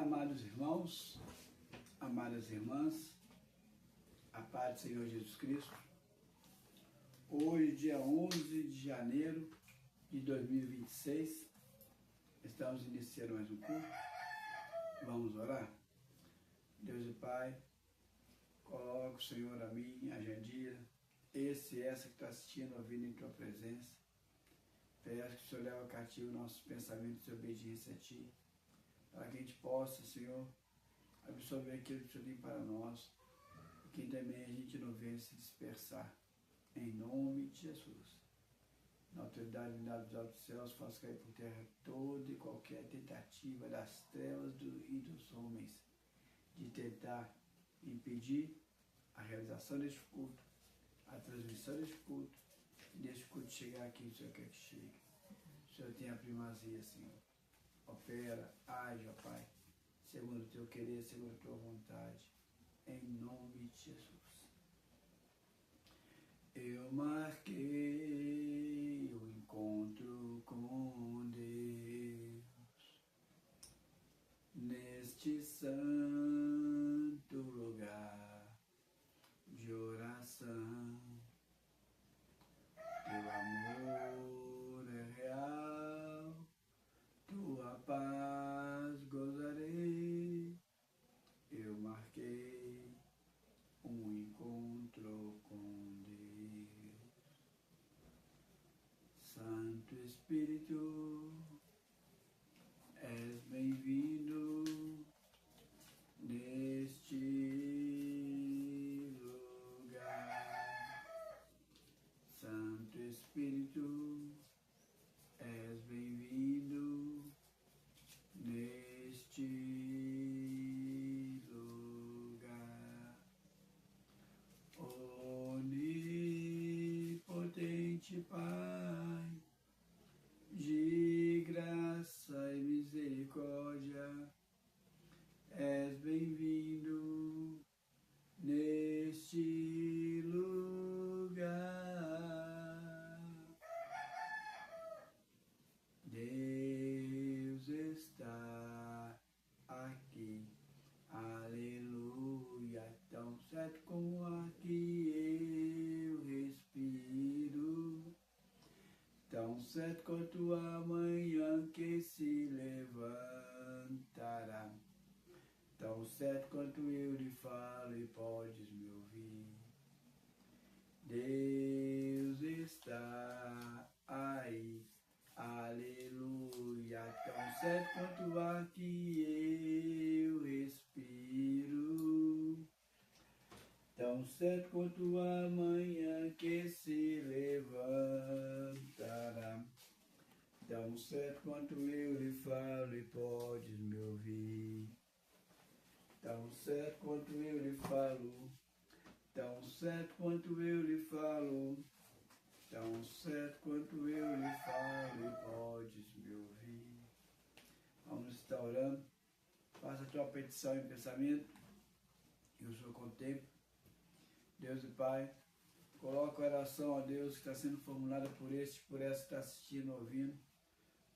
Amados irmãos, amadas irmãs, a paz do Senhor Jesus Cristo. Hoje, dia 11 de janeiro de 2026, estamos iniciando mais um culto. Vamos orar? Deus e Pai, coloca o Senhor a mim, a Jandira, esse e essa que está assistindo, ouvindo em Tua presença. Peço que o Senhor leve cativo nossos pensamentos de obediência a Ti, para que a gente possa, Senhor, absorver aquilo que o Senhor tem para nós, e que também a gente não venha se dispersar, em nome de Jesus. Na autoridade dos altos céus, faça cair por terra toda e qualquer tentativa das trevas e dos homens de tentar impedir a realização deste culto, a transmissão deste culto, e deste culto chegar aqui, o Senhor quer que chegue. O Senhor tem a primazia, Senhor. Opera, age, ó Pai, segundo o Teu querer, segundo a Tua vontade, em nome de Jesus. Eu marquei o encontro com Deus neste santo lugar de oração. Teu amor é real, Tua paz gozarei. Eu marquei um encontro com Deus. Santo Espírito, és bem-vindo neste lugar. Santo Espírito, és bem-vindo neste lugar. Onipotente Pai, de graça e misericórdia, és bem-vindo neste lugar. Deus está aqui, aleluia, tão certo como aqui eu respiro, tão certo quanto a manhã que se levantará, tão certo quanto eu lhe falo e podes me ouvir. Deus está aí, aleluia, tão certo quanto ar que eu respiro, tão certo quanto a manhã que se levantará, tão certo quanto eu lhe falo e podes me ouvir, tão certo quanto eu lhe falo, tão certo quanto eu lhe falo, tão certo quanto eu lhe falo e podes me ouvir. Vamos estar orando. Faça a tua petição em pensamento e o Senhor contempla. Deus e Pai, coloca a oração a Deus que está sendo formulada por essa que está assistindo, ouvindo.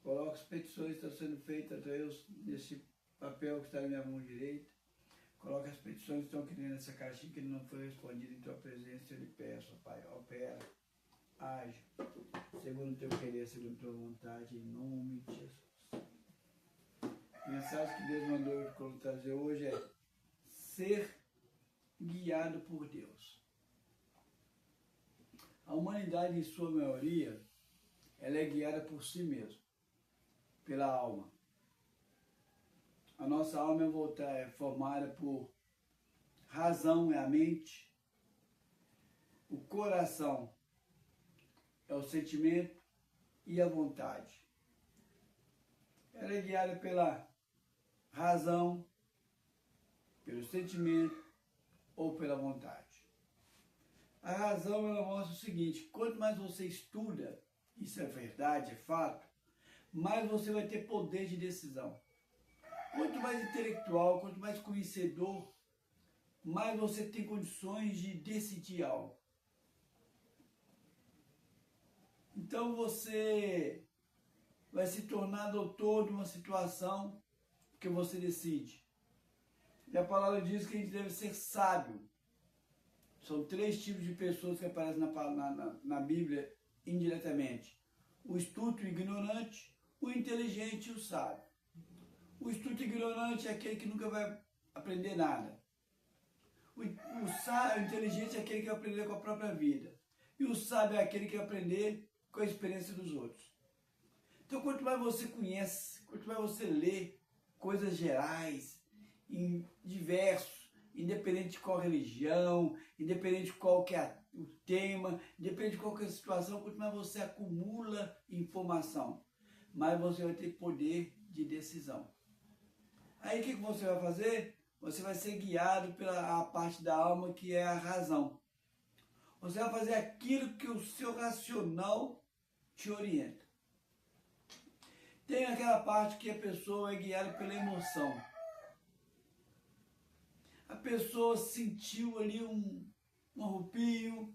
Coloca as petições que estão sendo feitas a Deus nesse papel que está na minha mão direita. Coloca as petições que estão aqui nessa caixinha que não foi respondida em Tua presença. Eu lhe peço, Pai, opera, age, segundo o Teu querer, segundo a Tua vontade, em nome de Jesus. A mensagem que Deus mandou eu trazer hoje é ser guiado por Deus. A humanidade, em sua maioria, ela é guiada por si mesma, pela alma. A nossa alma é formada por razão, é a mente, o coração é o sentimento e a vontade. Ela é guiada pela razão, pelo sentimento ou pela vontade. A razão, ela mostra o seguinte: quanto mais você estuda, isso é verdade, é fato, mais você vai ter poder de decisão. Quanto mais intelectual, quanto mais conhecedor, mais você tem condições de decidir algo. Então você vai se tornar doutor de uma situação porque você decide. E a palavra diz que a gente deve ser sábio. São 3 tipos de pessoas que aparecem na Bíblia indiretamente. O estúpido, o ignorante, o inteligente e o sábio. O estúpido ignorante é aquele que nunca vai aprender nada. O inteligente é aquele que vai aprender com a própria vida. E o sábio é aquele que vai aprender com a experiência dos outros. Então, quanto mais você conhece, quanto mais você lê coisas gerais, diversos, independente de qual religião, independente de qual que é o tema, independente de qual que é a situação, quanto mais você acumula informação, mais você vai ter poder de decisão. Aí o que você vai fazer? Você vai ser guiado pela parte da alma que é a razão. Você vai fazer aquilo que o seu racional te orienta. Tem aquela parte que a pessoa é guiada pela emoção. A pessoa sentiu ali um arrepio,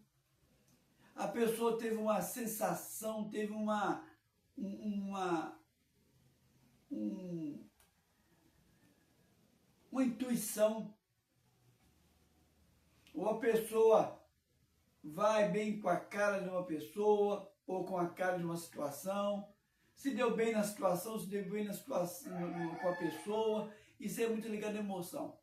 a pessoa teve uma sensação, teve uma intuição, ou a pessoa vai bem com a cara de uma pessoa, ou com a cara de uma situação, se deu bem na situação, se deu bem na situação, com a pessoa, isso é muito ligado à emoção.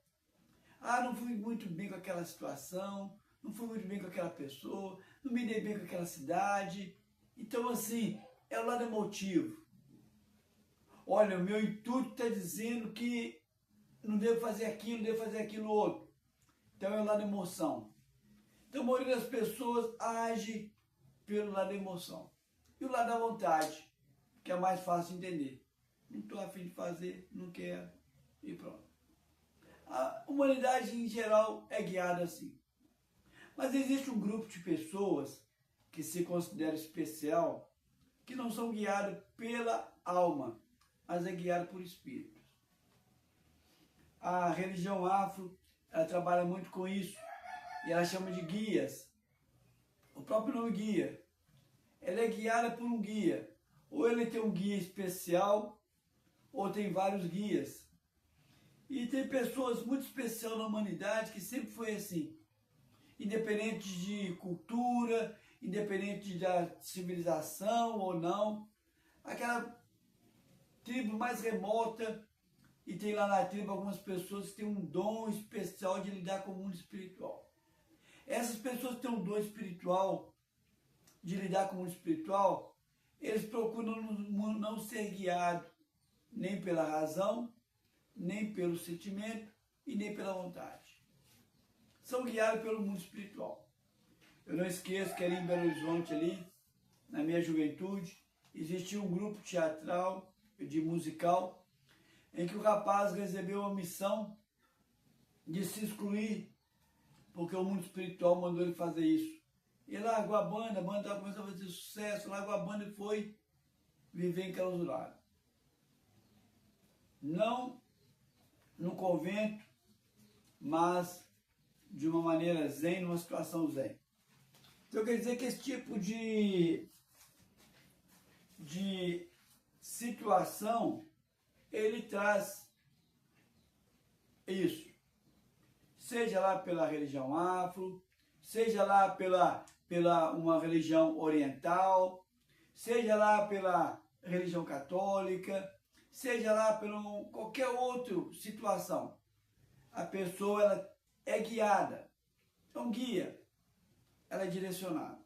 Ah, não fui muito bem com aquela situação, não fui muito bem com aquela pessoa, não me dei bem com aquela cidade. Então, assim, é o lado emotivo. Olha, o meu intuito está dizendo que não devo fazer aquilo, não devo fazer aquilo outro. Então, é o lado emoção. Então, a maioria das pessoas age pelo lado da emoção. E o lado da vontade, que é mais fácil de entender. Não estou a fim de fazer, não quero, e pronto. A humanidade em geral é guiada assim. Mas existe um grupo de pessoas que se considera especial, que não são guiadas pela alma, mas é guiada por espíritos. A religião afro, ela trabalha muito com isso, e ela chama de guias. O próprio nome guia. Ela é guiada por um guia. Ou ele tem um guia especial, ou tem vários guias. E tem pessoas muito especiais na humanidade que sempre foi assim. Independente de cultura, independente da civilização ou não. Aquela tribo mais remota, e tem lá na tribo algumas pessoas que têm um dom especial de lidar com o mundo espiritual. Essas pessoas que têm um dom espiritual, de lidar com o mundo espiritual, eles procuram não ser guiados nem pela razão, nem pelo sentimento e nem pela vontade. São guiados pelo mundo espiritual. Eu não esqueço que ali em Belo Horizonte, ali, na minha juventude, existia um grupo teatral, de musical, em que o rapaz recebeu uma missão de se excluir, porque o mundo espiritual mandou ele fazer isso. Ele largou a banda estava começando a fazer sucesso, largou a banda e foi viver enclausurado. Não no convento, mas de uma maneira zen, numa situação zen. Então quer dizer que esse tipo de situação, ele traz isso. Seja lá pela religião afro, seja lá pela uma religião oriental, seja lá pela religião católica, seja lá por qualquer outra situação. A pessoa ela é guiada, é um guia, ela é direcionada.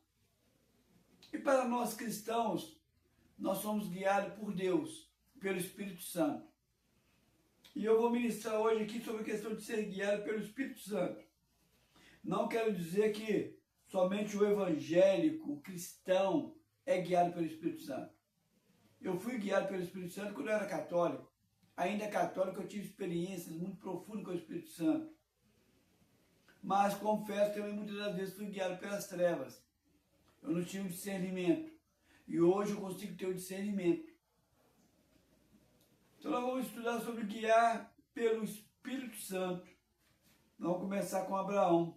E para nós cristãos, nós somos guiados por Deus, pelo Espírito Santo. E eu vou ministrar hoje aqui sobre a questão de ser guiado pelo Espírito Santo. Não quero dizer que somente o evangélico, o cristão, é guiado pelo Espírito Santo. Eu fui guiado pelo Espírito Santo quando eu era católico. Ainda católico, eu tive experiências muito profundas com o Espírito Santo. Mas confesso que eu muitas das vezes fui guiado pelas trevas. Eu não tinha um discernimento. E hoje eu consigo ter o discernimento. Então nós vamos estudar sobre guiar pelo Espírito Santo. Nós vamos começar com Abraão.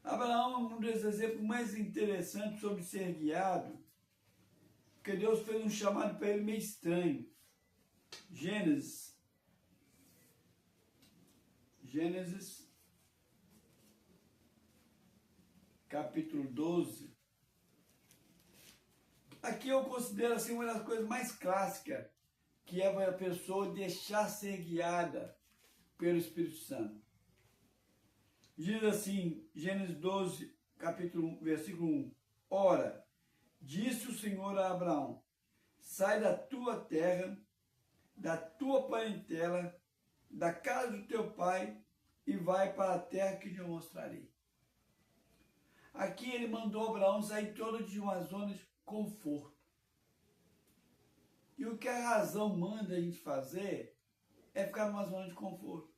Abraão é um dos exemplos mais interessantes sobre ser guiado, porque Deus fez um chamado para ele meio estranho. Gênesis, capítulo 12. Aqui eu considero assim uma das coisas mais clássicas, que é a pessoa deixar ser guiada pelo Espírito Santo. Diz assim, Gênesis 12, capítulo 1, versículo 1. Ora, disse o Senhor a Abraão, sai da tua terra, da tua parentela, da casa do teu pai, e vai para a terra que te mostrarei. Aqui ele mandou Abraão sair todo de uma zona de conforto. E o que a razão manda a gente fazer é ficar numa zona de conforto.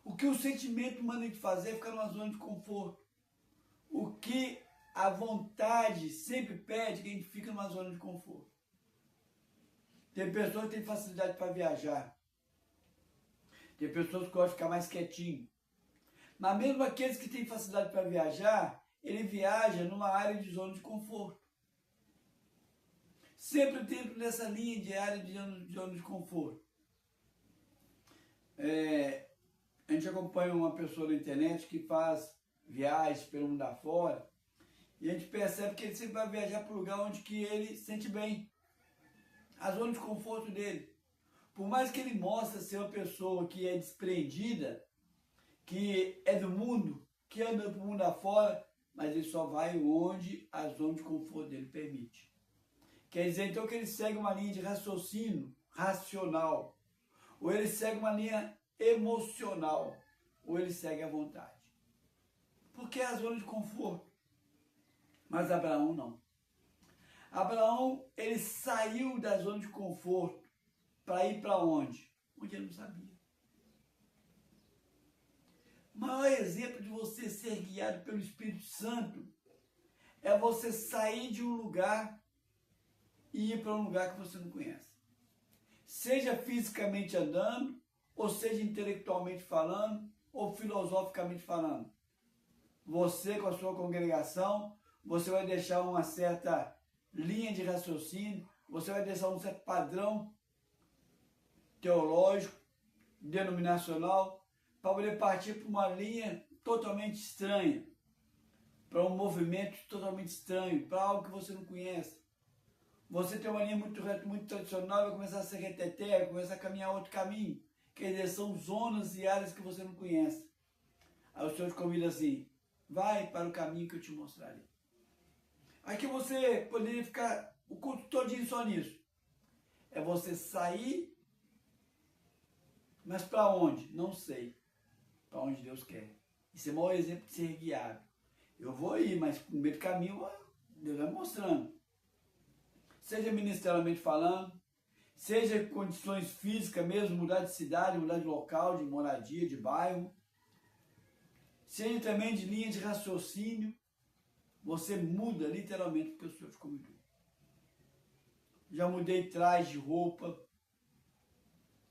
O que o sentimento manda a gente fazer é ficar numa zona de conforto. O que a vontade sempre pede é que a gente fique numa zona de conforto. Tem pessoas que têm facilidade para viajar. Tem pessoas que gostam de ficar mais quietinho. Mas mesmo aqueles que têm facilidade para viajar, ele viaja numa área de zona de conforto. Sempre dentro dessa linha de área de zona de conforto. A gente acompanha uma pessoa na internet que faz viagens pelo mundo afora, e a gente percebe que ele sempre vai viajar para o lugar onde que ele se sente bem. A zona de conforto dele. Por mais que ele mostre ser uma pessoa que é despreendida, que é do mundo, que anda para o mundo afora, mas ele só vai onde a zona de conforto dele permite. Quer dizer, então, que ele segue uma linha de raciocínio racional, ou ele segue uma linha emocional, ou ele segue a vontade. Porque é a zona de conforto. Mas Abraão não. Abraão, ele saiu da zona de conforto para ir para onde? Onde ele não sabia. O maior exemplo de você ser guiado pelo Espírito Santo é você sair de um lugar e ir para um lugar que você não conhece. Seja fisicamente andando, ou seja intelectualmente falando, ou filosoficamente falando. Você com a sua congregação, você vai deixar uma certa linha de raciocínio, você vai deixar um certo padrão teológico, denominacional, para poder partir para uma linha totalmente estranha, para um movimento totalmente estranho, para algo que você não conhece. Você tem uma linha muito tradicional, vai começar a ser reteté, vai começar a caminhar outro caminho. Quer dizer, são zonas e áreas que você não conhece. Aí o Senhor te convida assim, vai para o caminho que eu te mostrarei. Aqui você poderia ficar o culto todinho só nisso. É você sair, mas para onde? Não sei. Para onde Deus quer. Isso é o maior exemplo de ser guiado. Eu vou ir, mas no meio do caminho Deus vai mostrando. Seja ministerialmente falando, seja condições físicas mesmo, mudar de cidade, mudar de local, de moradia, de bairro. Seja também de linha de raciocínio, você muda literalmente porque o Senhor te convidou. Já mudei traje de roupa,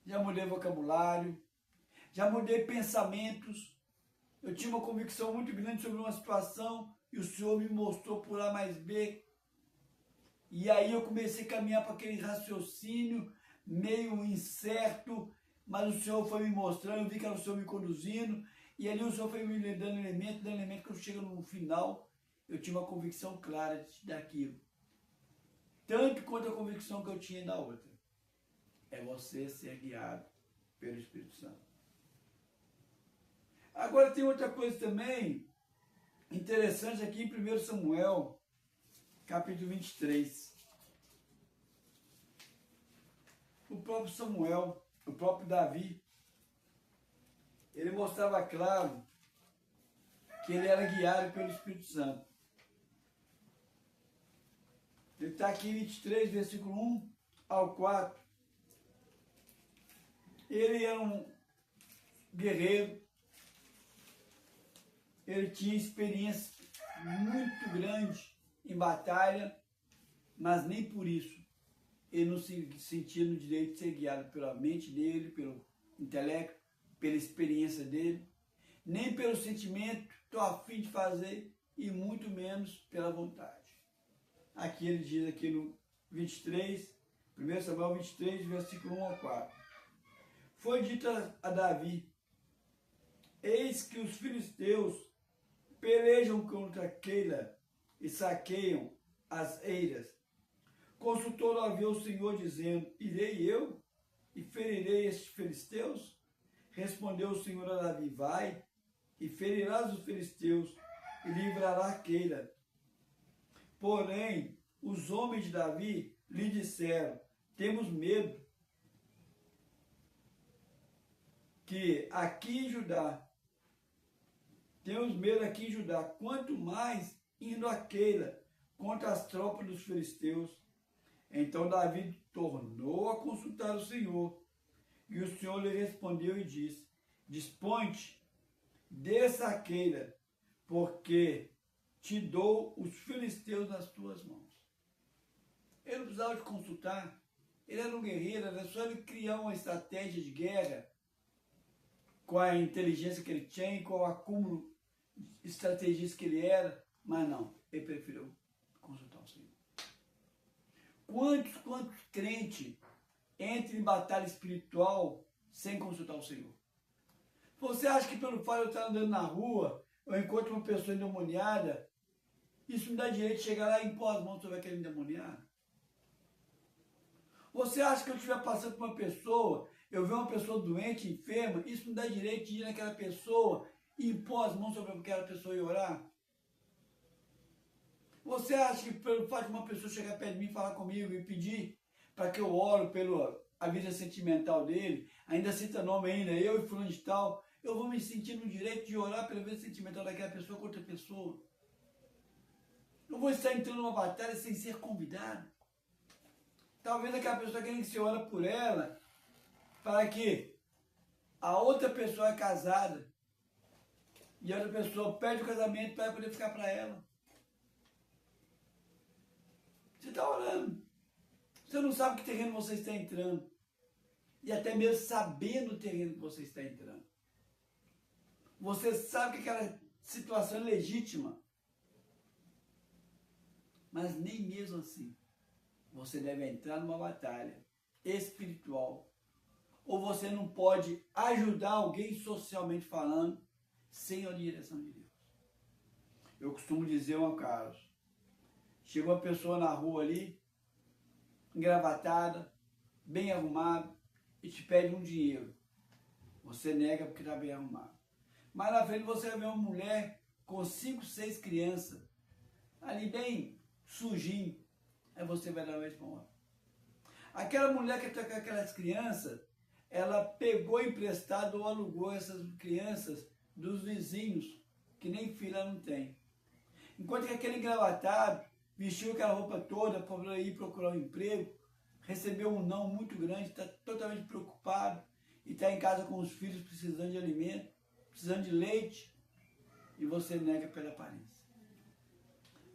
já mudei vocabulário, já mudei pensamentos. Eu tinha uma convicção muito grande sobre uma situação e o Senhor me mostrou por A mais B. E aí eu comecei a caminhar para aquele raciocínio meio incerto, mas o Senhor foi me mostrando, eu vi que era o Senhor me conduzindo, e ali o Senhor foi me dando elemento, que eu chego no final, eu tinha uma convicção clara daquilo. Tanto quanto a convicção que eu tinha da outra. É você ser guiado pelo Espírito Santo. Agora tem outra coisa também interessante aqui em 1 Samuel, capítulo 23. O próprio Samuel, o próprio Davi, ele mostrava claro que ele era guiado pelo Espírito Santo. Ele está aqui em 23, versículo 1 ao 4. Ele era um guerreiro, ele tinha experiência muito grande em batalha, mas nem por isso ele não se sentia no direito de ser guiado pela mente dele, pelo intelecto, pela experiência dele, nem pelo sentimento, estou a fim de fazer, e muito menos pela vontade. Aqui ele diz aqui no 23, 1 Samuel 23, versículo 1 ao 4. Foi dito a Davi: eis que os filisteus pelejam contra Keila e saqueiam as eiras. Consultou Davi o Senhor, dizendo: irei eu e ferirei estes filisteus? Respondeu o Senhor a Davi: vai e ferirás os filisteus e livrará Keila. Porém, os homens de Davi lhe disseram: temos medo que aqui em Judá, quanto mais indo a Keila contra as tropas dos filisteus. Então Davi tornou a consultar o Senhor, e o Senhor lhe respondeu e disse: dispõe-te, desça a Keila, porque te dou os filisteus nas tuas mãos. Ele não precisava de consultar, ele era um guerreiro, era só ele criar uma estratégia de guerra, com a inteligência que ele tinha e com o acúmulo de estrategias que ele era, mas não, ele preferiu consultar o Senhor. Quantos crentes entram em batalha espiritual sem consultar o Senhor? Você acha que pelo fato de eu estar andando na rua, eu encontro uma pessoa endemoniada, isso me dá direito de chegar lá e impor as mãos sobre aquele endemoniado? Você acha que eu estiver passando por uma pessoa, eu ver uma pessoa doente, enferma, isso me dá direito de ir naquela pessoa e impor as mãos sobre aquela pessoa e orar? Você acha que pelo fato de uma pessoa chegar perto de mim, falar comigo e pedir para que eu oro pela vida sentimental dele, ainda cita nome ainda, eu e fulano de tal, eu vou me sentir no direito de orar pela vida sentimental daquela pessoa com outra pessoa? Eu vou estar entrando numa batalha sem ser convidado? Talvez aquela pessoa querendo que você ora por ela, para que a outra pessoa é casada e a outra pessoa perde o casamento para poder ficar para ela. Você está orando. Você não sabe que terreno você está entrando. E até mesmo sabendo o terreno que você está entrando. Você sabe que aquela situação é legítima. Mas nem mesmo assim você deve entrar numa batalha espiritual. Ou você não pode ajudar alguém socialmente falando sem a direção de Deus. Eu costumo dizer uma Carlos. Chega uma pessoa na rua ali, engravatada, bem arrumada, e te pede um dinheiro. Você nega porque está bem arrumado. Mas na frente você vai ver uma mulher com 5, 6 crianças, ali bem sujinho. Aí você vai dar uma resposta. Aquela mulher que está com aquelas crianças, ela pegou emprestado ou alugou essas crianças dos vizinhos, que nem filha não tem. Enquanto que aquele engravatado vestiu aquela roupa toda para ir procurar um emprego, recebeu um não muito grande, está totalmente preocupado e está em casa com os filhos precisando de alimento, precisando de leite, e você nega pela aparência.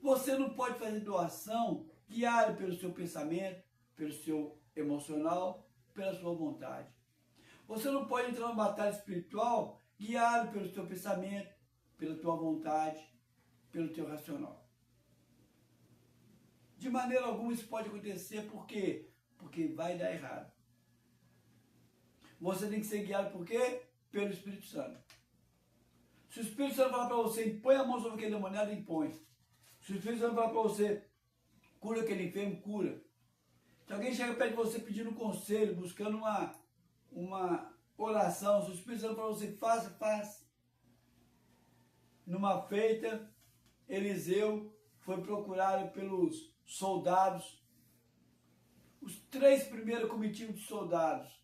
Você não pode fazer doação guiado pelo seu pensamento, pelo seu emocional, pela sua vontade. Você não pode entrar numa batalha espiritual guiado pelo seu pensamento, pela tua vontade, pelo teu racional. De maneira alguma isso pode acontecer, por quê? Porque vai dar errado. Você tem que ser guiado por quê? Pelo Espírito Santo. Se o Espírito Santo falar para você, põe a mão sobre aquele demoniado, impõe. Se o Espírito Santo falar para você, cura aquele enfermo, cura. Se alguém chega perto de você pedindo um conselho, buscando uma oração, se o Espírito Santo falar para você, faça, faça. Numa feita, Eliseu foi procurado pelos soldados. Os 3 primeiros comitivos de soldados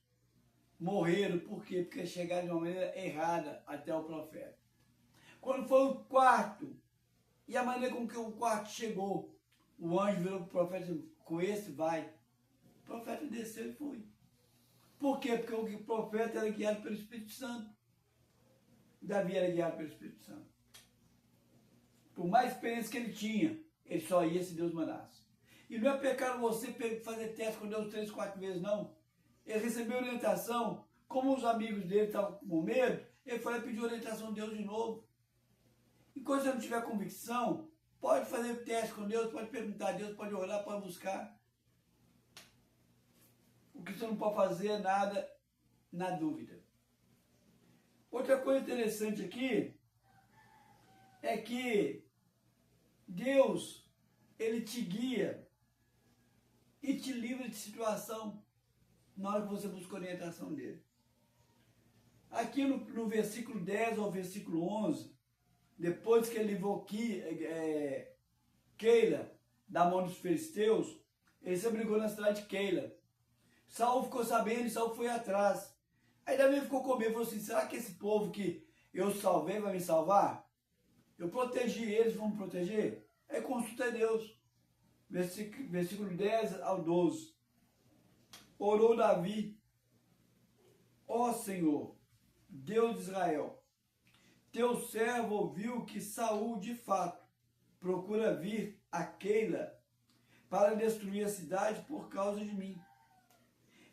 morreram. Por quê? Porque chegaram de uma maneira errada até o profeta. Quando foi o 4º, e a maneira com que o 4º chegou, o anjo virou para o profeta e disse, com esse vai. O profeta desceu e foi. Por quê? Porque o profeta era guiado pelo Espírito Santo. Davi era guiado pelo Espírito Santo. Por mais experiência que ele tinha, ele só ia se Deus mandasse. E não é pecado você fazer teste com Deus 3, 4 vezes, não. Ele recebeu orientação, como os amigos dele estavam com medo, ele foi pedir orientação de Deus de novo. E quando você não tiver convicção, pode fazer teste com Deus, pode perguntar a Deus, pode orar, pode buscar. O que você não pode fazer é nada na dúvida. Outra coisa interessante aqui é que Deus, Ele te guia e te livra de situação na hora que você busca a orientação dele. Aqui no versículo 10 ao versículo 11, depois que ele livrou Keila da mão dos filisteus, ele se abrigou na cidade de Keila. Saul ficou sabendo e Saul foi atrás. Aí Davi ficou com medo e falou assim, será que esse povo que eu salvei vai me salvar? Eu protegi eles, vão me proteger? Aí consulta Deus. Versículo 10 ao 12. Orou Davi, ó Senhor, Deus de Israel, teu servo ouviu que Saul, de fato, procura vir a Keila para destruir a cidade por causa de mim.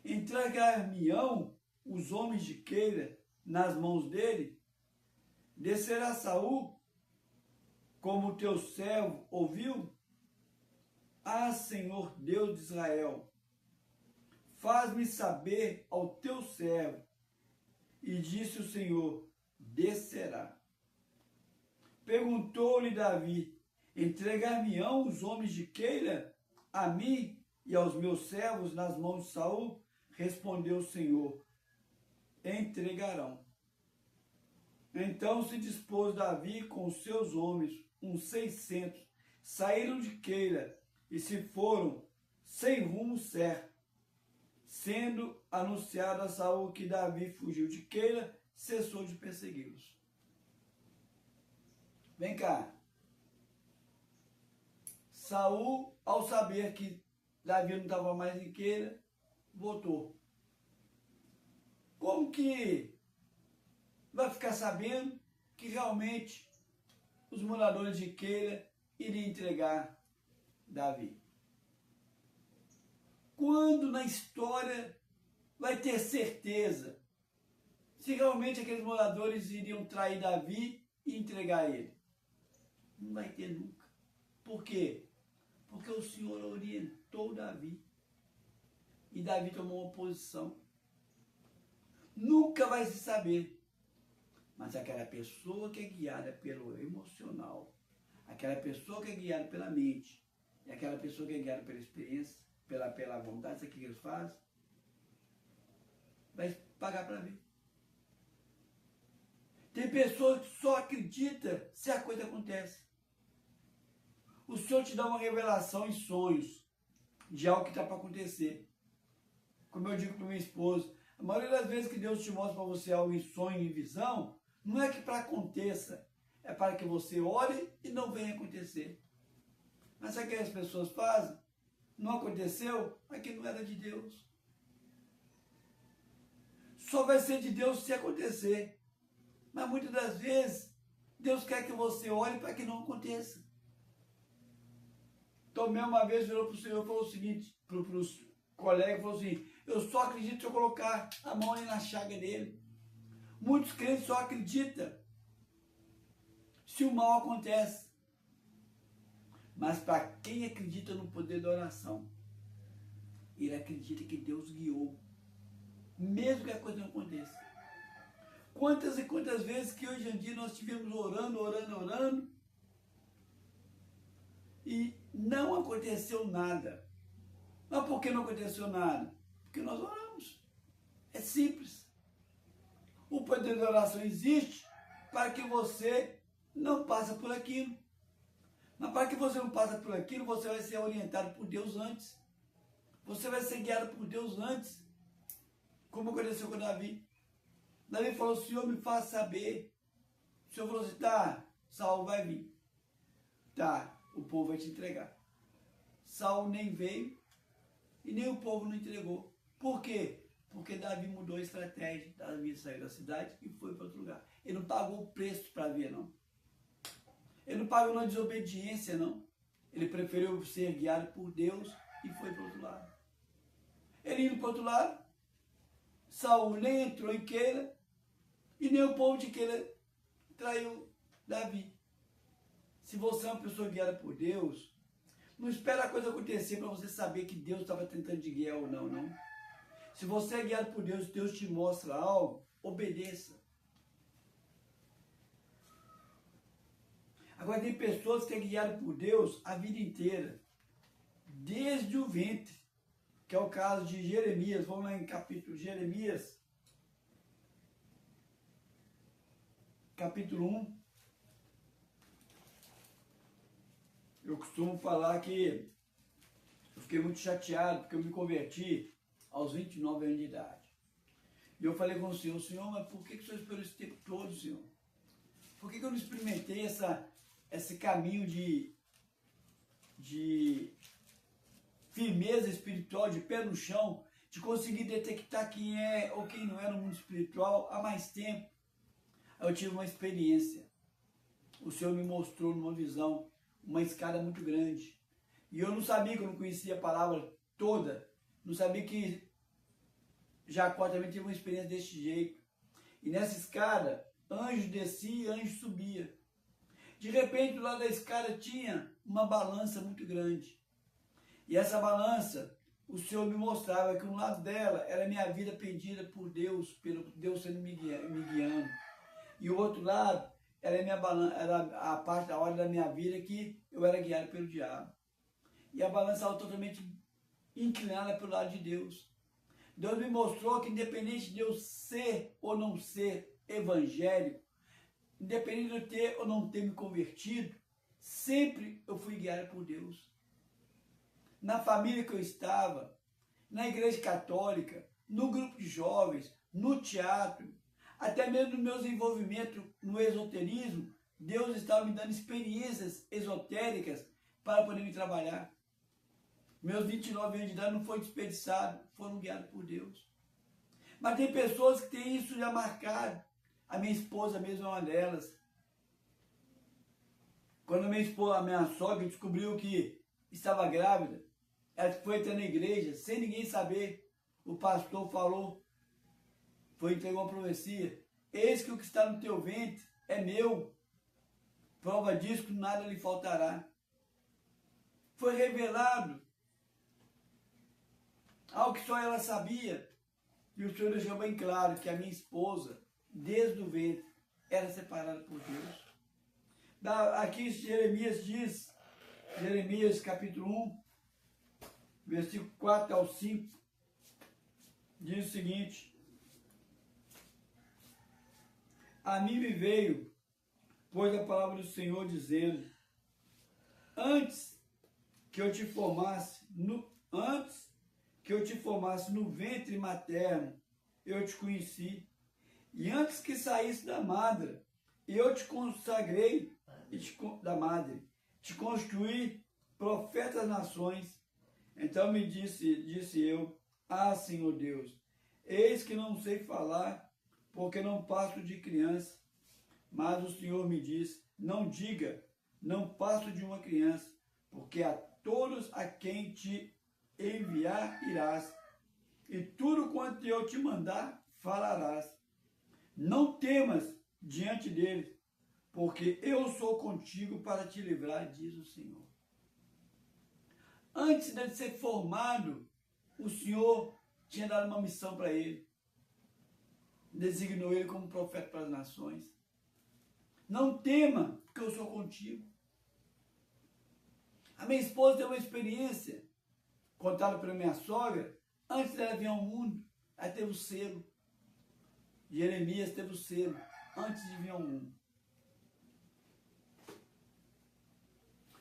Entregar-me-ão os homens de Keila nas mãos dele? Descerá Saul, como teu servo ouviu? Ah, Senhor Deus de Israel, faz-me saber ao teu servo. E disse o Senhor, descerá. Perguntou-lhe Davi, entregar-me-ão os homens de Keila a mim e aos meus servos nas mãos de Saul? Respondeu o Senhor, entregarão. Então se dispôs Davi com os seus homens, uns 600, saíram de Keila e se foram sem rumo certo. Sendo anunciado a Saul que Davi fugiu de Keila, cessou de persegui-los. Vem cá. Saul, ao saber que Davi não estava mais em Keila, voltou. Como que vai ficar sabendo que realmente os moradores de Keila iriam entregar Davi? Quando na história vai ter certeza se realmente aqueles moradores iriam trair Davi e entregar ele? Não vai ter nunca. Por quê? Porque o Senhor orientou Davi. E Davi tomou uma posição. Nunca vai se saber. Mas aquela pessoa que é guiada pelo emocional, aquela pessoa que é guiada pela mente, e aquela pessoa que é guiada pela experiência, pela vontade, sabe o que eles fazem? Vai pagar para ver. Tem pessoas que só acreditam se a coisa acontece. O Senhor te dá uma revelação em sonhos de algo que está para acontecer. Como eu digo para minha esposa, a maioria das vezes que Deus te mostra para você algo em sonho e em visão, não é que para aconteça, é para que você ore e não venha acontecer. Mas sabe o que as pessoas fazem? Não aconteceu, aqui não era de Deus. Só vai ser de Deus se acontecer. Mas muitas das vezes, Deus quer que você ore para que não aconteça. Tomé uma vez virou para o Senhor e falou o seguinte, para os colegas, falou assim, eu só acredito se eu colocar a mão aí na chaga dele. Muitos crentes só acreditam se o mal acontece. Mas para quem acredita no poder da oração, ele acredita que Deus guiou, mesmo que a coisa não aconteça. Quantas e quantas vezes que hoje em dia nós estivemos orando, e não aconteceu nada. Mas por que não aconteceu nada? Porque nós oramos. É simples. O poder da oração existe para que você não passe por aquilo. Mas para que você não passe por aquilo, você vai ser orientado por Deus antes. Você vai ser guiado por Deus antes. Como aconteceu com Davi. Davi falou, Senhor, me faz saber. O Senhor falou assim, tá, Saul vai vir. Tá, o povo vai te entregar. Saul nem veio e nem o povo não entregou. Por quê? Porque Davi mudou a estratégia. Davi saiu da cidade e foi para outro lugar. Ele não pagou o preço para ver, não. Ele não pagou na desobediência, não. Ele preferiu ser guiado por Deus e foi para o outro lado. Ele indo para o outro lado, Saul nem entrou em Keila e nem o povo de Keila traiu Davi. Se você é uma pessoa guiada por Deus, não espera a coisa acontecer para você saber que Deus estava tentando te guiar ou não, não. Se você é guiado por Deus, Deus te mostra algo, obedeça. Agora tem pessoas que é guiado por Deus a vida inteira, desde o ventre, que é o caso de Jeremias. Vamos lá em capítulo Jeremias, capítulo 1. Eu costumo falar que eu fiquei muito chateado porque eu me converti aos 29 anos de idade. E eu falei com o Senhor, mas por que o Senhor esperou esse tempo todo, Senhor? Por que eu não experimentei esse caminho de firmeza espiritual, de pé no chão, de conseguir detectar quem é ou quem não é no mundo espiritual há mais tempo? Aí eu tive uma experiência. O Senhor me mostrou numa visão uma escada muito grande. E eu não sabia, que eu não conhecia a palavra toda, não sabia que Jacó também teve uma experiência desse jeito. E nessa escada, anjo descia, anjo subia. De repente, do lado da escada tinha uma balança muito grande. E essa balança, o Senhor me mostrava que um lado dela era a minha vida pendida por Deus, pelo Deus sendo me guiando. E o outro lado era a minha balança, era a parte da hora da minha vida que eu era guiado pelo diabo. E a balança estava totalmente inclinada pelo lado de Deus. Deus me mostrou que independente de eu ser ou não ser evangélico, independente de eu ter ou não ter me convertido, sempre eu fui guiado por Deus. Na família que eu estava, na igreja católica, no grupo de jovens, no teatro, até mesmo no meu desenvolvimento no esoterismo, Deus estava me dando experiências esotéricas para poder me trabalhar. Meus 29 anos de idade não foram desperdiçados, foram guiados por Deus. Mas tem pessoas que têm isso já marcado. A minha esposa mesmo é uma delas. Quando a minha sogra descobriu que estava grávida, ela foi entrar na igreja, sem ninguém saber. O pastor falou, entregou uma profecia: eis que o que está no teu ventre é meu. Prova disso que nada lhe faltará. Foi revelado algo que só ela sabia. E o Senhor deixou bem claro que a minha esposa, desde o ventre, era separada por Deus. Aqui Jeremias diz, Jeremias capítulo 1, versículo 4 ao 5, diz o seguinte: a mim me veio, pois, a palavra do Senhor dizendo: antes que eu te formasse no ventre materno, eu te conheci. E antes que saísse da madre, eu te consagrei, te constituí profeta das nações. Então me disse eu: ah, Senhor Deus, eis que não sei falar, porque não passo de criança. Mas o Senhor me disse: não diga, não passo de uma criança, porque a todos a quem te enviar irás, e tudo quanto eu te mandar falarás. Não temas diante deles, porque eu sou contigo para te livrar, diz o Senhor. Antes de ser formado, o Senhor tinha dado uma missão para ele. Designou ele como profeta para as nações. Não tema, porque eu sou contigo. A minha esposa teve uma experiência contada pela minha sogra. Antes dela vir ao mundo, ela teve o selo. Jeremias teve o selo antes de vir ao mundo.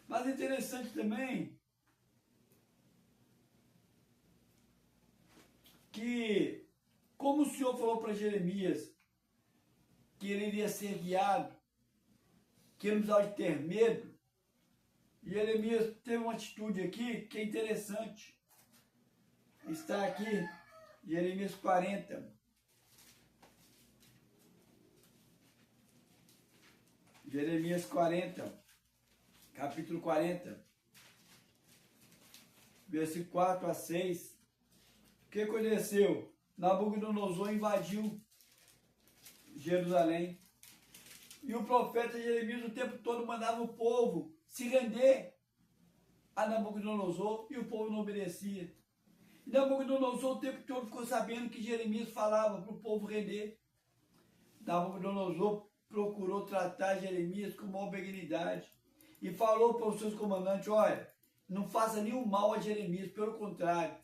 Mas é interessante também que, como o Senhor falou para Jeremias que ele iria ser guiado, que ele não precisava de ter medo, Jeremias teve uma atitude aqui que é interessante. Está aqui, Jeremias 40. Jeremias 40, capítulo 40, versículo 4 a 6. O que aconteceu? Nabucodonosor invadiu Jerusalém. E o profeta Jeremias o tempo todo mandava o povo se render a Nabucodonosor, e o povo não obedecia. Nabucodonosor o tempo todo ficou sabendo que Jeremias falava para o povo render. Nabucodonosor procurou tratar Jeremias com maior benignidade e falou para os seus comandantes: olha, não faça nenhum mal a Jeremias, pelo contrário,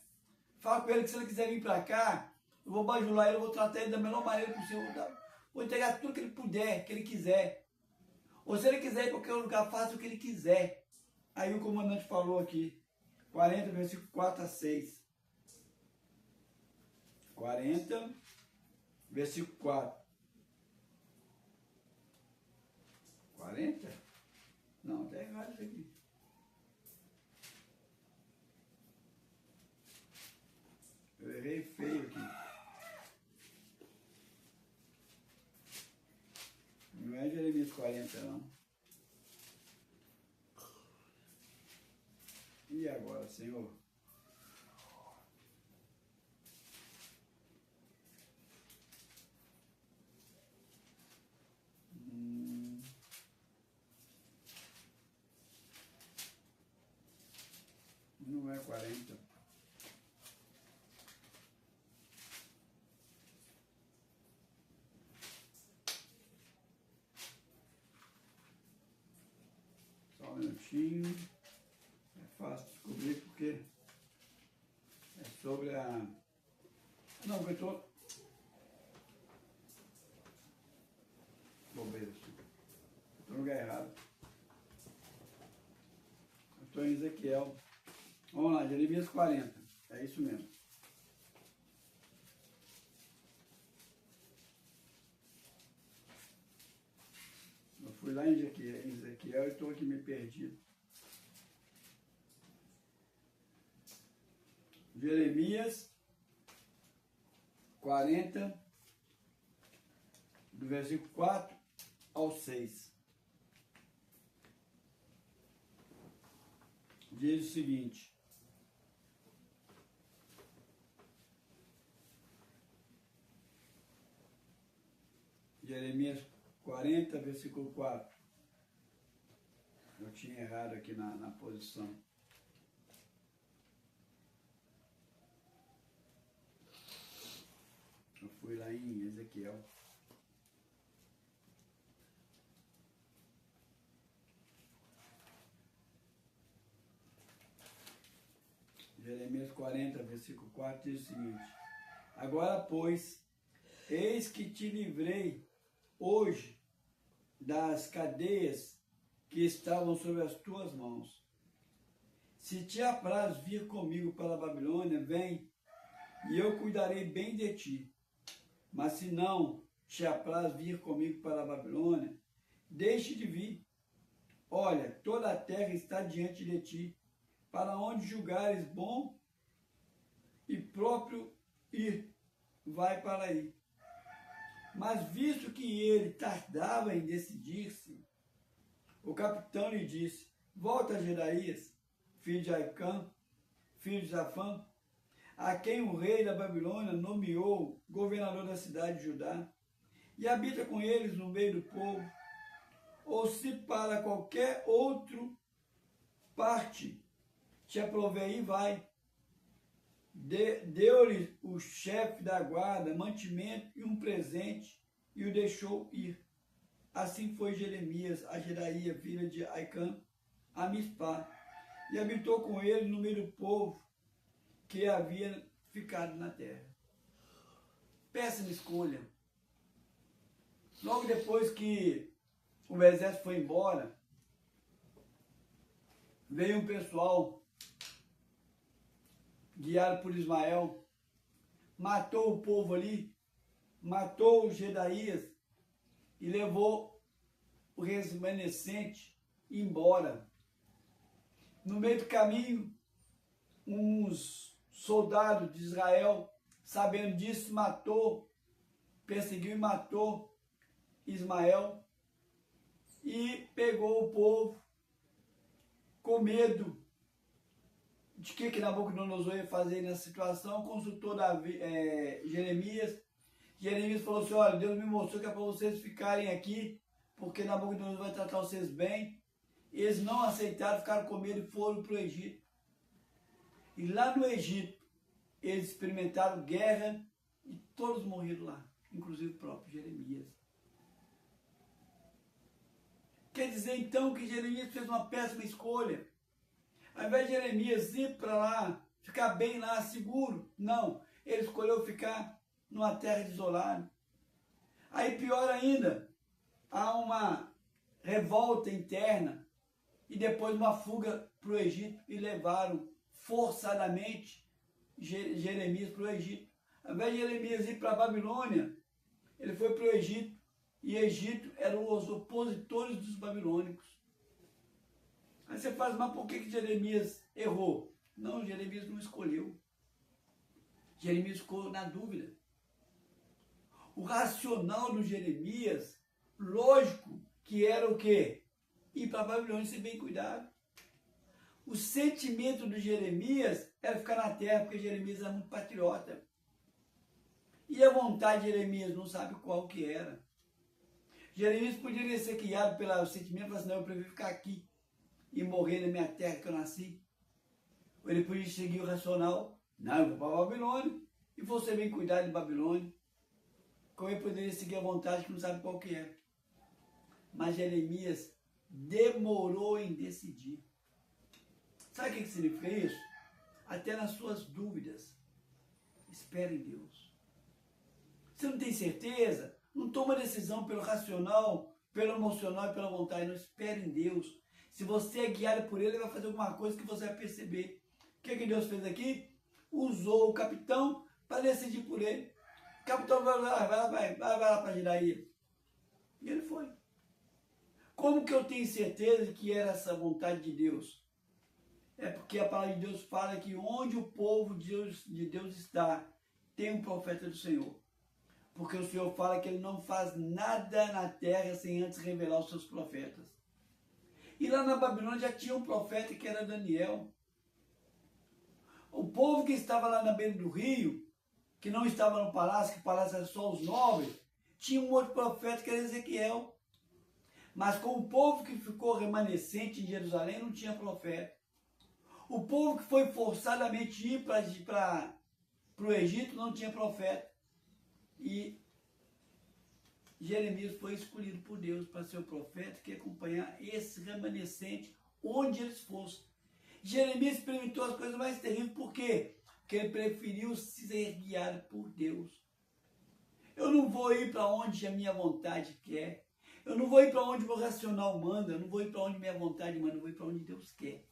fala com ele que se ele quiser vir para cá, eu vou bajular ele, eu vou tratar ele da melhor maneira possível, vou entregar tudo que ele puder, que ele quiser. Ou se ele quiser ir para qualquer lugar, faça o que ele quiser. Aí o comandante falou aqui, 40, versículo 4 a 6. 40, versículo 4. 40? Não, está errado isso aqui. Eu errei feio aqui. Não é Jeremias 40, não. E agora, Senhor? Não é 40. Só um minutinho. É fácil descobrir porque é sobre a... Não, eu estou... Bobeira. Estou no lugar errado. Eu estou em Ezequiel. Vamos lá, Jeremias 40. É isso mesmo. Eu fui lá em Ezequiel e estou aqui me perdido. Jeremias 40, do versículo 4 ao 6. Diz o seguinte: Jeremias 40, versículo 4. Eu tinha errado aqui na posição. Eu fui lá em Ezequiel. Jeremias 40, versículo 4 diz o seguinte: agora, pois, eis que te livrei hoje das cadeias que estavam sobre as tuas mãos. Se te apraz vir comigo para a Babilônia, vem, e eu cuidarei bem de ti. Mas se não te apraz vir comigo para a Babilônia, deixe de vir. Olha, toda a terra está diante de ti, para onde julgares bom e próprio ir, vai para aí. Mas visto que ele tardava em decidir-se, o capitão lhe disse: volta a Jedaías, filho de Aicã, filho de Zafã, a quem o rei da Babilônia nomeou governador da cidade de Judá, e habita com eles no meio do povo, ou se para qualquer outro parte te aprovei e vai. Deu-lhe o chefe da guarda mantimento e um presente, e o deixou ir. Assim foi Jeremias a Jedaía, filha de Aicã, a Mispá, e habitou com ele no meio do povo que havia ficado na terra. Péssima escolha. Logo depois que o exército foi embora, veio um pessoal guiado por Ismael, matou o povo ali, matou Jedaías e levou o remanescente embora. No meio do caminho, uns soldados de Israel, sabendo disso, perseguiu e matou Ismael e pegou o povo com medo de que Nabucodonosor ia fazer nessa situação. Consultou Jeremias. Jeremias falou assim: olha, Deus me mostrou que é para vocês ficarem aqui, porque Nabucodonosor vai tratar vocês bem. Eles não aceitaram, ficaram com medo e foram para o Egito. E lá no Egito, eles experimentaram guerra e todos morreram lá, inclusive o próprio Jeremias. Quer dizer então que Jeremias fez uma péssima escolha. Ao invés de Jeremias ir para lá, ficar bem lá, seguro, não. Ele escolheu ficar numa terra desolada. Aí pior ainda, há uma revolta interna e depois uma fuga para o Egito e levaram forçadamente Jeremias para o Egito. Ao invés de Jeremias ir para a Babilônia, ele foi para o Egito. E Egito eram os opositores dos babilônicos. Aí você fala, mas por que Jeremias errou? Não, Jeremias não escolheu. Jeremias ficou na dúvida. O racional do Jeremias, lógico, que era o quê? Ir para a Babilônia e ser bem cuidado. O sentimento do Jeremias era ficar na terra, porque Jeremias era muito patriota. E a vontade de Jeremias não sabe qual que era. Jeremias poderia ser guiado pelo sentimento e falar assim, não, eu prefiro ficar aqui e morrer na minha terra que eu nasci. Ou ele podia seguir o racional, não, eu vou para a Babilônia e vou ser bem cuidado de Babilônia. Como ele poderia seguir a vontade que não sabe qual que é. Mas Jeremias demorou em decidir. Sabe o que significa isso? Até nas suas dúvidas, espere em Deus. Você não tem certeza? Não toma decisão pelo racional, pelo emocional e pela vontade. Não, espere em Deus. Se você é guiado por Ele, Ele vai fazer alguma coisa que você vai perceber. O que Deus fez aqui? Usou o capitão para decidir por ele. O capitão vai lá para Jiraí. E ele foi. Como que eu tenho certeza que era essa vontade de Deus? É porque a palavra de Deus fala que onde o povo de Deus está, tem um profeta do Senhor. Porque o Senhor fala que Ele não faz nada na terra sem antes revelar os seus profetas. E lá na Babilônia já tinha um profeta que era Daniel. O povo que estava lá na beira do rio, que não estava no palácio, que o palácio era só os nobres, tinha um outro profeta que era Ezequiel. Mas com o povo que ficou remanescente em Jerusalém, não tinha profeta. O povo que foi forçadamente ir para o Egito, não tinha profeta. E Jeremias foi escolhido por Deus para ser o profeta que ia acompanhar esse remanescente onde eles fossem. Jeremias experimentou as coisas mais terríveis, por quê? Porque ele preferiu ser guiado por Deus. Eu não vou ir para onde a minha vontade quer. Eu não vou ir para onde o meu racional manda. Eu não vou ir para onde minha vontade manda. Eu vou ir para onde Deus quer.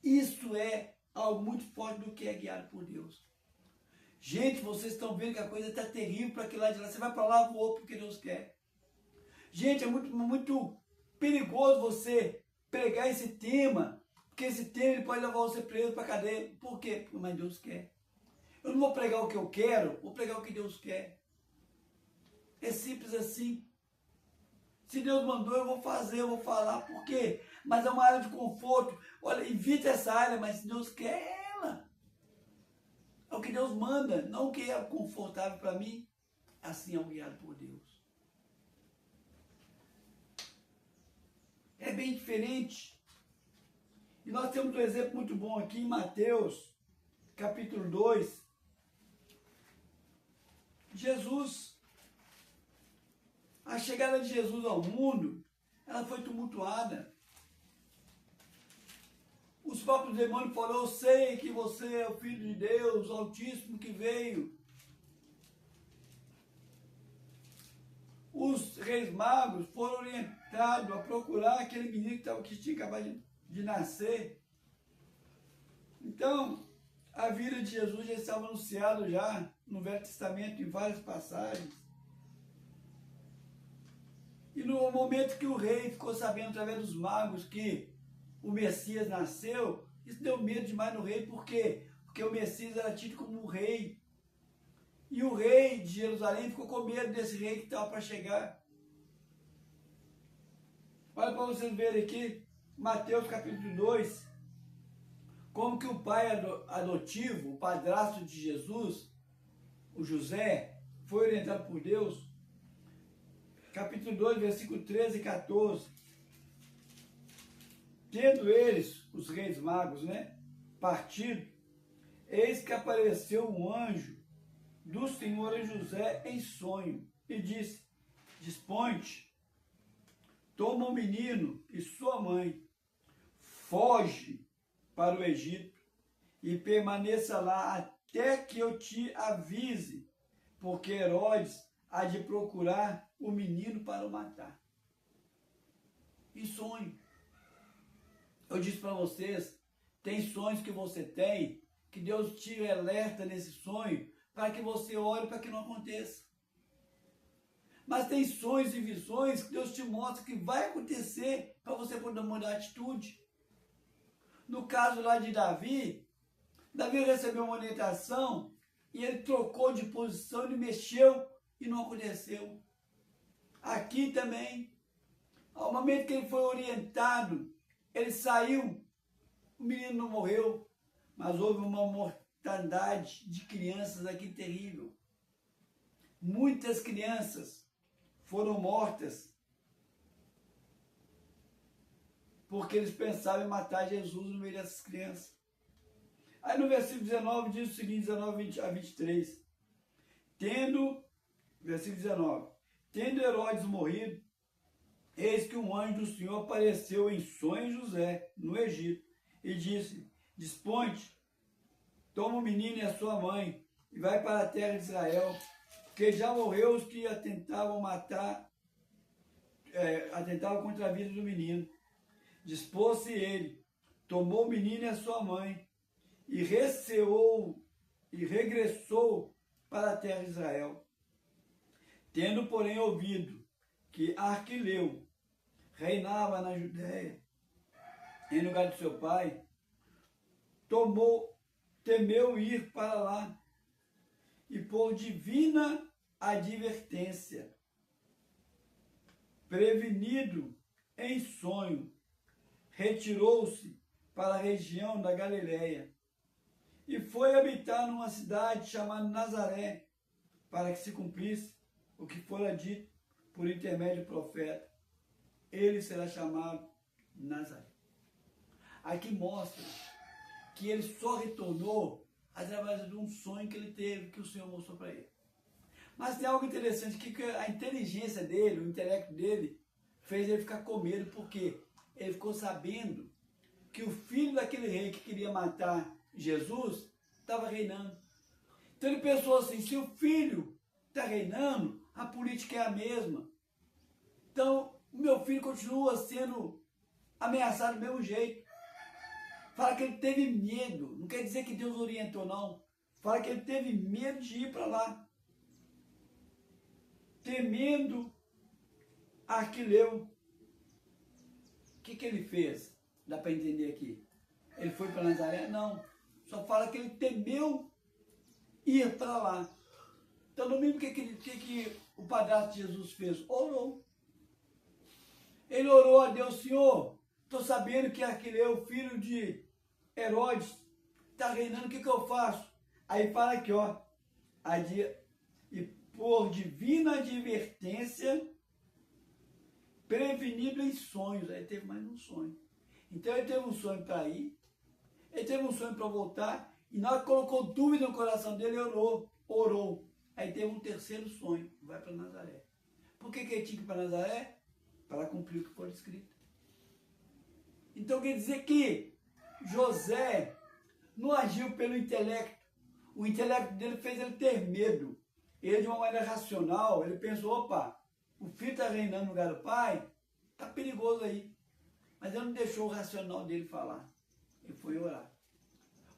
Isso é algo muito forte do que é guiado por Deus. Gente, vocês estão vendo que a coisa está terrível para aquele lado de lá. Você vai para lá, voou porque Deus quer. Gente, é muito perigoso você pregar esse tema, porque esse tema ele pode levar você preso para a cadeia. Por quê? Mas Deus quer. Eu não vou pregar o que eu quero, vou pregar o que Deus quer. É simples assim. Se Deus mandou, eu vou fazer, eu vou falar. Por quê? Mas é uma área de conforto. Olha, evita essa área, mas se Deus quer ela. É o que Deus manda, não o que é confortável para mim. Assim é o guiado por Deus. É bem diferente. E nós temos um exemplo muito bom aqui em Mateus, capítulo 2. Jesus, a chegada de Jesus ao mundo, ela foi tumultuada. Os próprios demônios falaram, eu sei que você é o Filho de Deus, o Altíssimo que veio. Os reis magos foram orientados a procurar aquele menino que tinha acabado de nascer. Então, a vida de Jesus já estava anunciada já no Velho Testamento, em várias passagens. E no momento que o rei ficou sabendo através dos magos que o Messias nasceu, isso deu medo demais no rei, por quê? Porque o Messias era tido como um rei. E o rei de Jerusalém ficou com medo desse rei que estava para chegar. Olha para vocês verem aqui, Mateus capítulo 2, como que o pai adotivo, o padrasto de Jesus, o José, foi orientado por Deus. Capítulo 2, versículo 13 e 14. Tendo eles, os reis magos, partido, eis que apareceu um anjo do Senhor a José em sonho, e disse, dispõe-te, toma o menino e sua mãe, foge para o Egito, e permaneça lá até que eu te avise, porque Herodes há de procurar o menino para o matar. Em sonho. Eu disse para vocês, tem sonhos que você tem, que Deus te alerta nesse sonho, para que você ore para que não aconteça. Mas tem sonhos e visões que Deus te mostra que vai acontecer para você poder mudar a atitude. No caso lá de Davi, Davi recebeu uma orientação e ele trocou de posição, ele mexeu e não aconteceu. Aqui também, ao momento que ele foi orientado, ele saiu, o menino não morreu, mas houve uma mortandade de crianças aqui terrível. Muitas crianças foram mortas porque eles pensavam em matar Jesus no meio dessas crianças. Aí no versículo 19 diz o seguinte, 19 a 23. Versículo 19. Tendo Herodes morrido, eis que um anjo do Senhor apareceu em sonho em José, no Egito, e disse, dispõe-te, toma o menino e a sua mãe, e vai para a terra de Israel, porque já morreu os que atentavam contra a vida do menino. Dispôs-se ele, tomou o menino e a sua mãe, e regressou para a terra de Israel. Tendo, porém, ouvido que Arquileu reinava na Judéia, em lugar de seu pai, temeu ir para lá, e por divina advertência, prevenido em sonho, retirou-se para a região da Galileia, e foi habitar numa cidade chamada Nazaré, para que se cumprisse o que fora dito por intermédio do profeta. Ele será chamado Nazaré. Aqui mostra que ele só retornou através de um sonho que ele teve, que o Senhor mostrou para ele. Mas tem algo interessante aqui, que a inteligência dele, o intelecto dele, fez ele ficar com medo, porque ele ficou sabendo que o filho daquele rei que queria matar Jesus estava reinando. Então ele pensou assim, se o filho está reinando, a política é a mesma. Então, o meu filho continua sendo ameaçado do mesmo jeito. Fala que ele teve medo, não quer dizer que Deus orientou, não. Fala que ele teve medo de ir para lá. Temendo Arquileu. O que ele fez? Dá para entender aqui. Ele foi para Nazaré? Não. Só fala que ele temeu ir para lá. Então, no mínimo, que o padrasto de Jesus fez? Orou. Ele orou a Deus, Senhor, estou sabendo que Arquileu, filho de Herodes, está reinando, o que eu faço? Aí fala aqui, ó, e por divina advertência, prevenido em sonhos. Aí teve mais um sonho. Então ele teve um sonho para ir, ele teve um sonho para voltar, e na hora que colocou dúvida no coração dele, orou. Aí teve um terceiro sonho, vai para Nazaré. Por que ele tinha que ir para Nazaré? Para cumprir o que foi escrito. Então quer dizer que José não agiu pelo intelecto. O intelecto dele fez ele ter medo. Ele, de uma maneira racional, ele pensou, opa, o filho está reinando no lugar do pai, está perigoso aí. Mas ele não deixou o racional dele falar. Ele foi orar.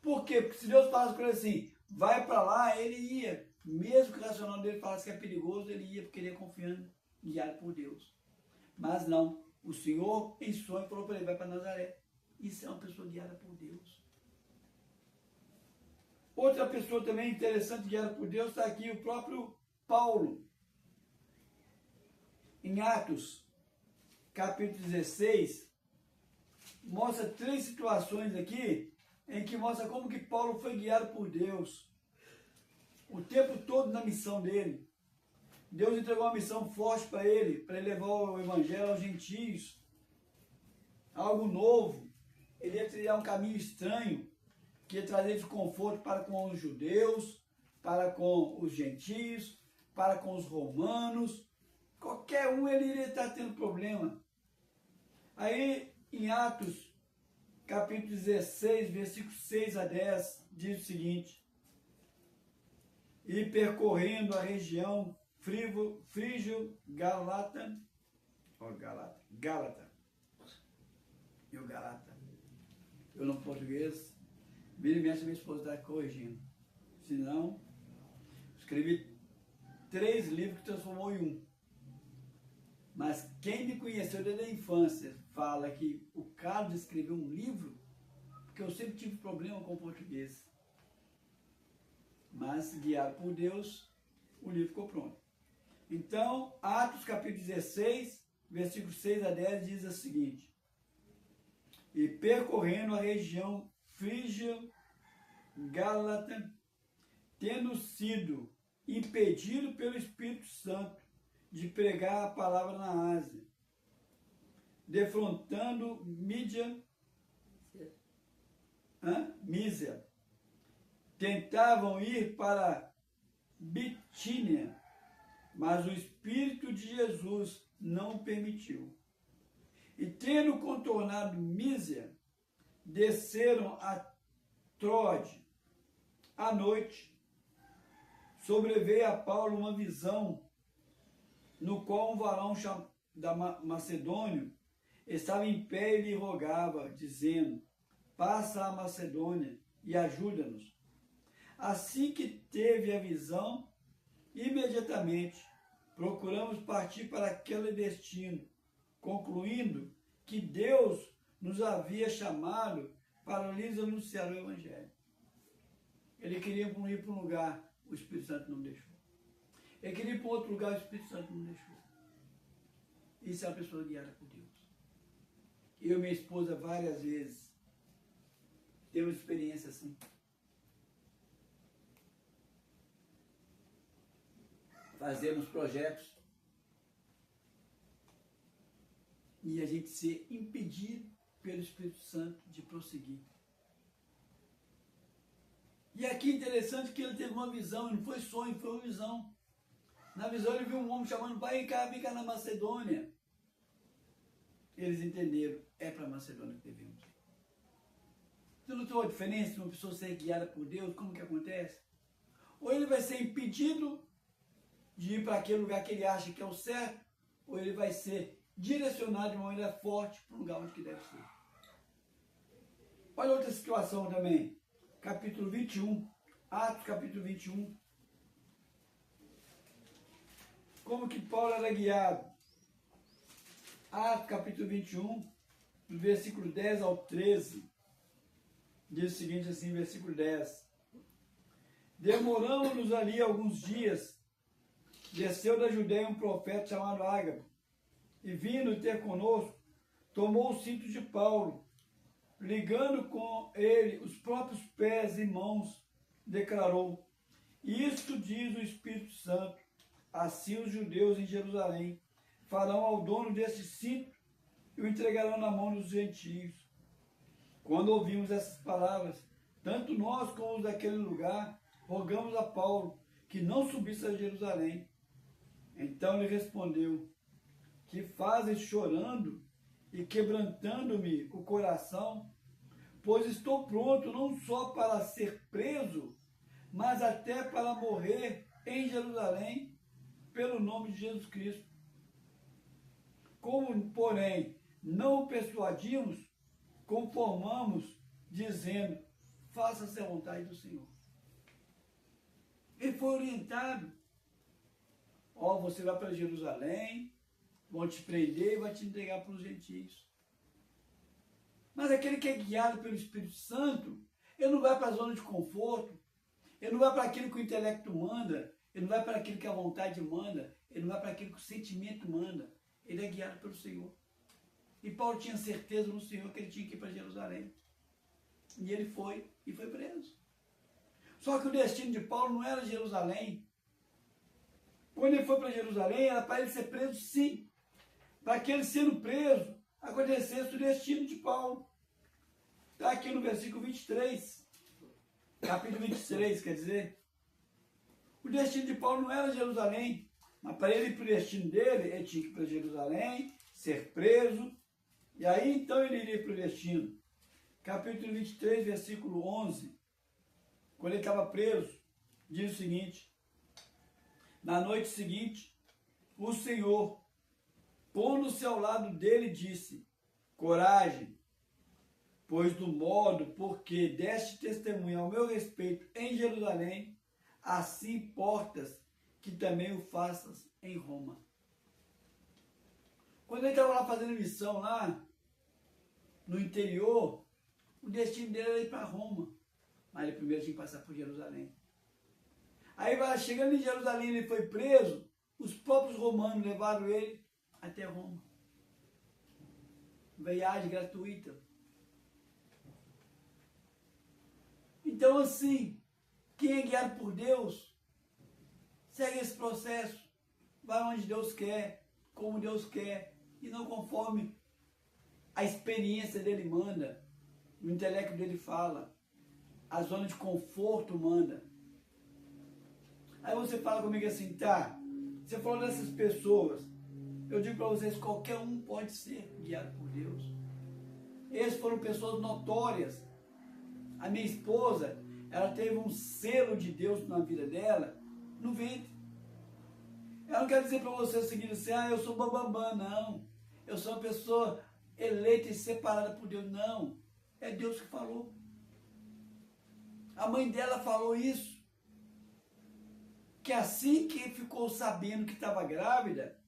Por quê? Porque se Deus falasse com ele assim, vai para lá, ele ia. Mesmo que o racional dele falasse que é perigoso, ele ia, porque ele ia confiando, guiado por Deus. Mas não, o Senhor em sonho falou para ele, vai para Nazaré. Isso é uma pessoa guiada por Deus. Outra pessoa também interessante, guiada por Deus, está aqui o próprio Paulo. Em Atos, capítulo 16, mostra 3 situações aqui, em que mostra como que Paulo foi guiado por Deus. O tempo todo na missão dele. Deus entregou uma missão forte para ele levar o evangelho aos gentios. Algo novo. Ele ia trilhar um caminho estranho. que ia trazer desconforto para com os judeus, para com os gentios, para com os romanos. Qualquer um ele iria estar tendo problema. Aí, em Atos, capítulo 16, versículos 6 a 10, diz o seguinte: e percorrendo a região frígio-gálata, Gálata, e o Galata, eu no português, vira e mexe, minha esposa está corrigindo, senão, escrevi 3 livros que transformou em um. Mas quem me conheceu desde a infância fala que o Carlos escreveu um livro, porque eu sempre tive problema com o português. Mas, guiado por Deus, o livro ficou pronto. Então, Atos capítulo 16, versículos 6 a 10 diz o seguinte: e percorrendo a região frígia-gálata, tendo sido impedido pelo Espírito Santo de pregar a palavra na Ásia, defrontando Mísia, tentavam ir para Bitínia, mas o Espírito de Jesus não permitiu. E tendo contornado Mísia, desceram a Troade. À noite, sobreveio a Paulo uma visão, no qual um varão da Macedônia estava em pé e lhe rogava, dizendo: passa a Macedônia e ajuda-nos. Assim que teve a visão, imediatamente procuramos partir para aquele destino, concluindo que Deus nos havia chamado para lhes anunciar o Evangelho. Ele queria ir para um lugar, o Espírito Santo não deixou. Ele queria ir para outro lugar, o Espírito Santo não deixou. Isso é uma pessoa guiada por Deus. Eu e minha esposa, várias vezes, temos experiência assim. Fazemos projetos e a gente ser impedido pelo Espírito Santo de prosseguir. E aqui é interessante que ele teve uma visão, não foi sonho, foi uma visão. Na visão ele viu um homem chamando: vai cá, vem cá na Macedônia. Eles entenderam, é para a Macedônia que devemos ir. Você notou a diferença de uma pessoa ser guiada por Deus? Como que acontece? Ou ele vai ser impedido de ir para aquele lugar que ele acha que é o certo, ou ele vai ser direcionado de uma maneira forte para o lugar onde que deve ser. Olha outra situação também. Capítulo 21, Atos capítulo 21. Como que Paulo era guiado? Atos capítulo 21, do versículo 10 ao 13. Diz o seguinte assim, versículo 10. Demoramos-nos ali alguns dias. Desceu da Judeia um profeta chamado Ágabo, e vindo ter conosco, tomou o cinto de Paulo, ligando com ele os próprios pés e mãos, declarou: isto diz o Espírito Santo, assim os judeus em Jerusalém farão ao dono deste cinto e o entregarão na mão dos gentios. Quando ouvimos essas palavras, tanto nós como os daquele lugar, rogamos a Paulo que não subisse a Jerusalém. Então ele respondeu: que fazes chorando e quebrantando-me o coração? Pois estou pronto não só para ser preso, mas até para morrer em Jerusalém pelo nome de Jesus Cristo. Como, porém, não o persuadimos, conformamos, dizendo: faça-se a vontade do Senhor. Ele foi orientado: ó, você vai para Jerusalém, vão te prender e vai te entregar para os gentios. Mas aquele que é guiado pelo Espírito Santo, ele não vai para a zona de conforto, ele não vai para aquilo que o intelecto manda, ele não vai para aquilo que a vontade manda, ele não vai para aquilo que o sentimento manda. Ele é guiado pelo Senhor. E Paulo tinha certeza no Senhor que ele tinha que ir para Jerusalém. E ele foi, e foi preso. Só que o destino de Paulo não era Jerusalém. Quando ele foi para Jerusalém, era para ele ser preso, sim. Para que ele, sendo preso, acontecesse o destino de Paulo. Está aqui no versículo 23. capítulo 23, quer dizer, o destino de Paulo não era Jerusalém, mas para ele ir para o destino dele, ele tinha que ir para Jerusalém, ser preso, e aí então ele iria para o destino. Capítulo 23, versículo 11, quando ele estava preso, diz o seguinte: na noite seguinte, o Senhor, pondo-se ao lado dele, disse: coragem, pois do modo porque deste testemunho ao meu respeito em Jerusalém, assim importas que também o faças em Roma. Quando ele estava lá fazendo missão lá, no interior, o destino dele era ir para Roma, mas ele primeiro tinha que passar por Jerusalém. Aí, chegando em Jerusalém, ele foi preso, os próprios romanos levaram ele até Roma. Viagem gratuita. Então, assim, quem é guiado por Deus, segue esse processo, vai onde Deus quer, como Deus quer, e não conforme a experiência dele manda, o intelecto dele fala, a zona de conforto manda. Aí você fala comigo assim, tá, você falou dessas pessoas, eu digo para vocês, qualquer um pode ser guiado por Deus. Essas foram pessoas notórias. A minha esposa, ela teve um selo de Deus na vida dela, no ventre. Ela não quer dizer para você o seguinte, assim, eu sou bambambam, não. Eu sou uma pessoa eleita e separada por Deus, não. É Deus que falou. A mãe dela falou isso. Que assim que ficou sabendo que estava grávida,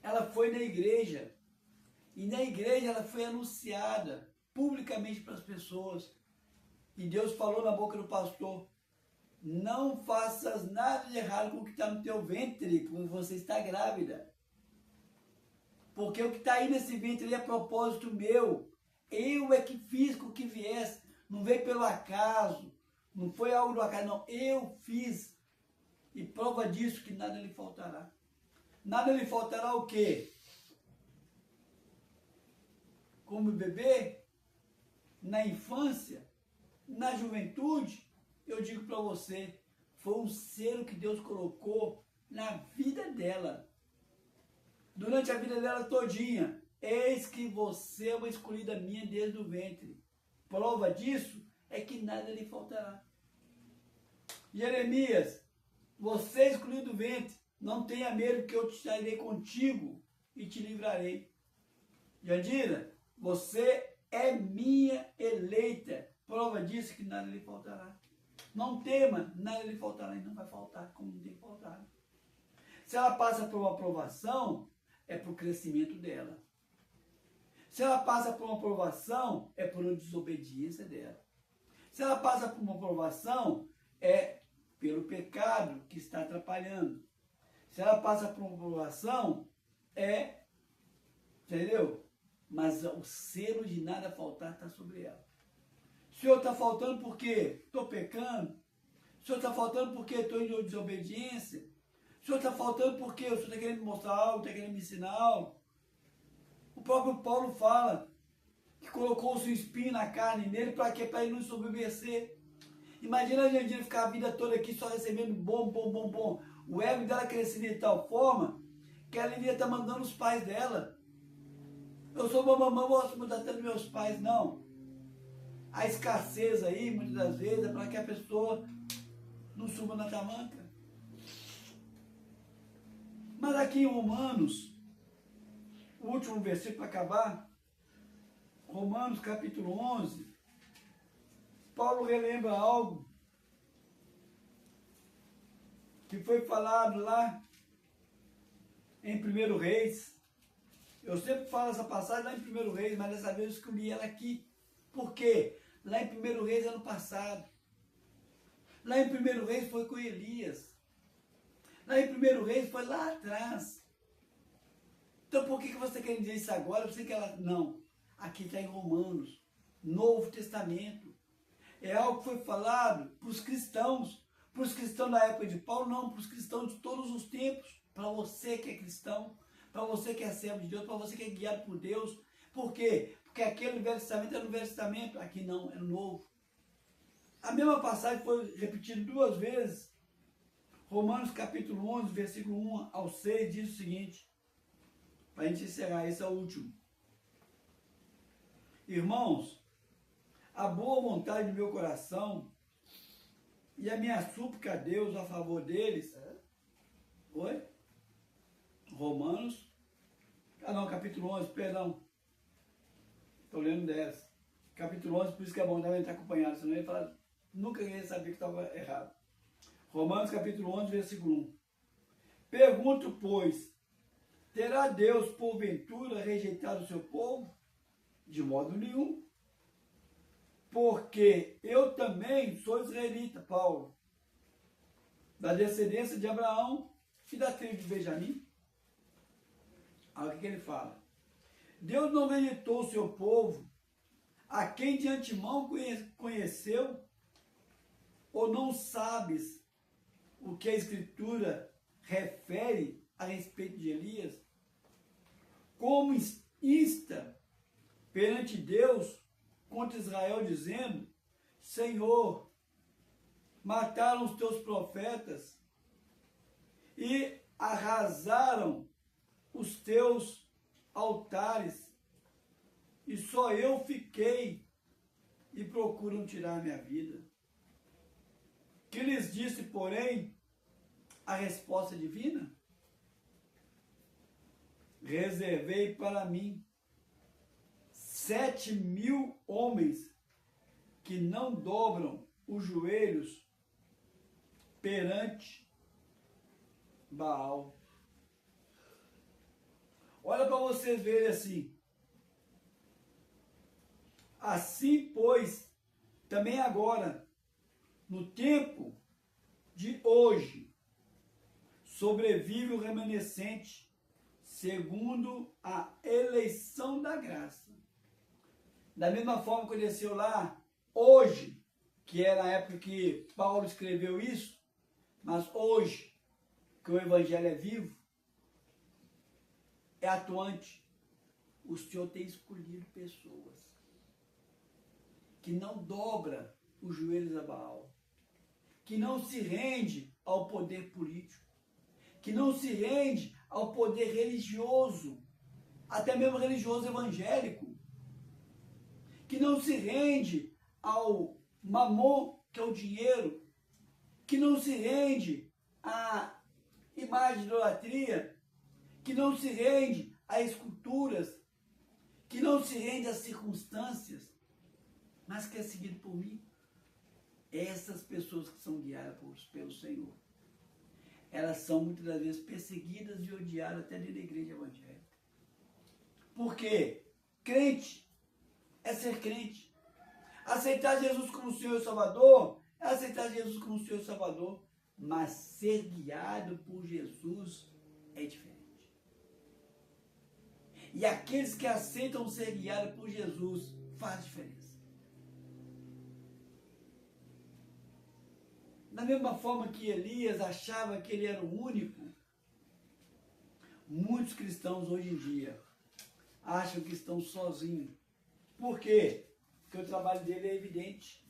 ela foi na igreja. E na igreja ela foi anunciada publicamente para as pessoas. E Deus falou na boca do pastor: não faças nada de errado com o que está no teu ventre, porque você está grávida. Porque o que está aí nesse ventre é propósito meu. Eu é que fiz com que viesse. Não veio pelo acaso. Não foi algo do acaso, não. Eu fiz. E prova disso que nada lhe faltará. Nada lhe faltará o quê? Como bebê, na infância, na juventude, eu digo para você, foi um selo que Deus colocou na vida dela. Durante a vida dela todinha, eis que você é uma escolhida minha desde o ventre. Prova disso é que nada lhe faltará. Jeremias, você é escolhido do ventre, não tenha medo que eu te sairei contigo e te livrarei. Jandira, você é minha eleita. Prova disso que nada lhe faltará. Não tema, nada lhe faltará e não vai faltar como não tem faltado. Se ela passa por uma aprovação, é para o crescimento dela. Se ela passa por uma aprovação, é por uma desobediência dela. Se ela passa por uma aprovação, é pelo pecado que está atrapalhando. Se ela passa por uma aprovação, entendeu? Mas o selo de nada faltar está sobre ela. O Senhor está faltando porque estou pecando? O Senhor está faltando porque estou em desobediência? O Senhor está faltando porque o Senhor está querendo me mostrar algo, está querendo me ensinar algo? O próprio Paulo fala que colocou o seu espinho na carne nele para quê? Para ele não desobedecer. Imagina a Jandira ficar a vida toda aqui só recebendo bom. O ego dela crescendo de tal forma que ela iria estar mandando os pais dela. Eu sou uma mamãe, gosto muito até dos meus pais, não. A escassez aí, muitas das vezes, é para que a pessoa não suba na tamanca. Mas aqui em Romanos, o último versículo para acabar, Romanos capítulo 11, Paulo relembra algo que foi falado lá em 1 Reis. Eu sempre falo essa passagem lá em 1 Reis, mas dessa vez eu escolhi ela aqui. Por quê? Lá em 1 Reis, ano passado. Lá em 1 Reis foi com Elias. Lá em 1 Reis foi lá atrás. Então por que você quer dizer isso agora? Você quer ela... Não. Aqui está em Romanos. Novo Testamento. É algo que foi falado para os cristãos. Para os cristãos da época de Paulo, não. Para os cristãos de todos os tempos. Para você que é cristão. Para você que é servo de Deus. Para você que é guiado por Deus. Por quê? Porque aquele Velho Testamento é no Velho Testamento. Aqui não, é no Novo. A mesma passagem foi repetida 2 vezes. Romanos capítulo 11, versículo 1 ao 6, diz o seguinte, para a gente encerrar, esse é o último. Irmãos, a boa vontade do meu coração e a minha súplica a Deus a favor deles. Oi? Romanos. Capítulo 11, perdão. Estou lendo 10. Capítulo 11, por isso que é bom também estar acompanhado, senão ele fala, nunca ia saber que estava errado. Romanos capítulo 11, versículo 1. Pergunto, pois, terá Deus porventura rejeitado o seu povo? De modo nenhum. Porque eu também sou israelita, Paulo, da descendência de Abraão e da tribo de Benjamim. Olha o que ele fala. Deus não rejeitou o seu povo, a quem de antemão conheceu, ou não sabes o que a Escritura refere a respeito de Elias? Como insta perante Deus contra Israel, dizendo, Senhor, mataram os teus profetas e arrasaram os teus altares, e só eu fiquei e procuram tirar minha vida. Que lhes disse, porém, a resposta divina? Reservei para mim 7.000 homens que não dobram os joelhos perante Baal. Olha para vocês verem assim. Assim, pois, também agora, no tempo de hoje, sobrevive o remanescente, segundo a eleição da graça. Da mesma forma que aconteceu lá, hoje, que é na época que Paulo escreveu isso, mas hoje, que o Evangelho é vivo, é atuante, o Senhor tem escolhido pessoas que não dobra os joelhos a Baal, que não se rende ao poder político, que não se rende ao poder religioso, até mesmo religioso evangélico, que não se rende ao mamon, que é o dinheiro, que não se rende à imagem de idolatria, que não se rende a esculturas, que não se rende às circunstâncias, mas que é seguido por mim. Essas pessoas que são guiadas pelo Senhor, elas são muitas das vezes perseguidas e odiadas até dentro da igreja evangélica. Por quê? Crente é ser crente. Aceitar Jesus como Senhor e Salvador é aceitar Jesus como Senhor e Salvador, mas ser guiado por Jesus é diferente. E aqueles que aceitam ser guiados por Jesus faz diferença. Da mesma forma que Elias achava que ele era o único, muitos cristãos hoje em dia acham que estão sozinhos. Por quê? Porque o trabalho dele é evidente.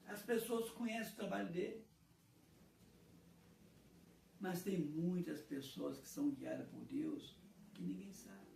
As pessoas conhecem o trabalho dele. Mas tem muitas pessoas que são guiadas por Deus que ninguém sabe.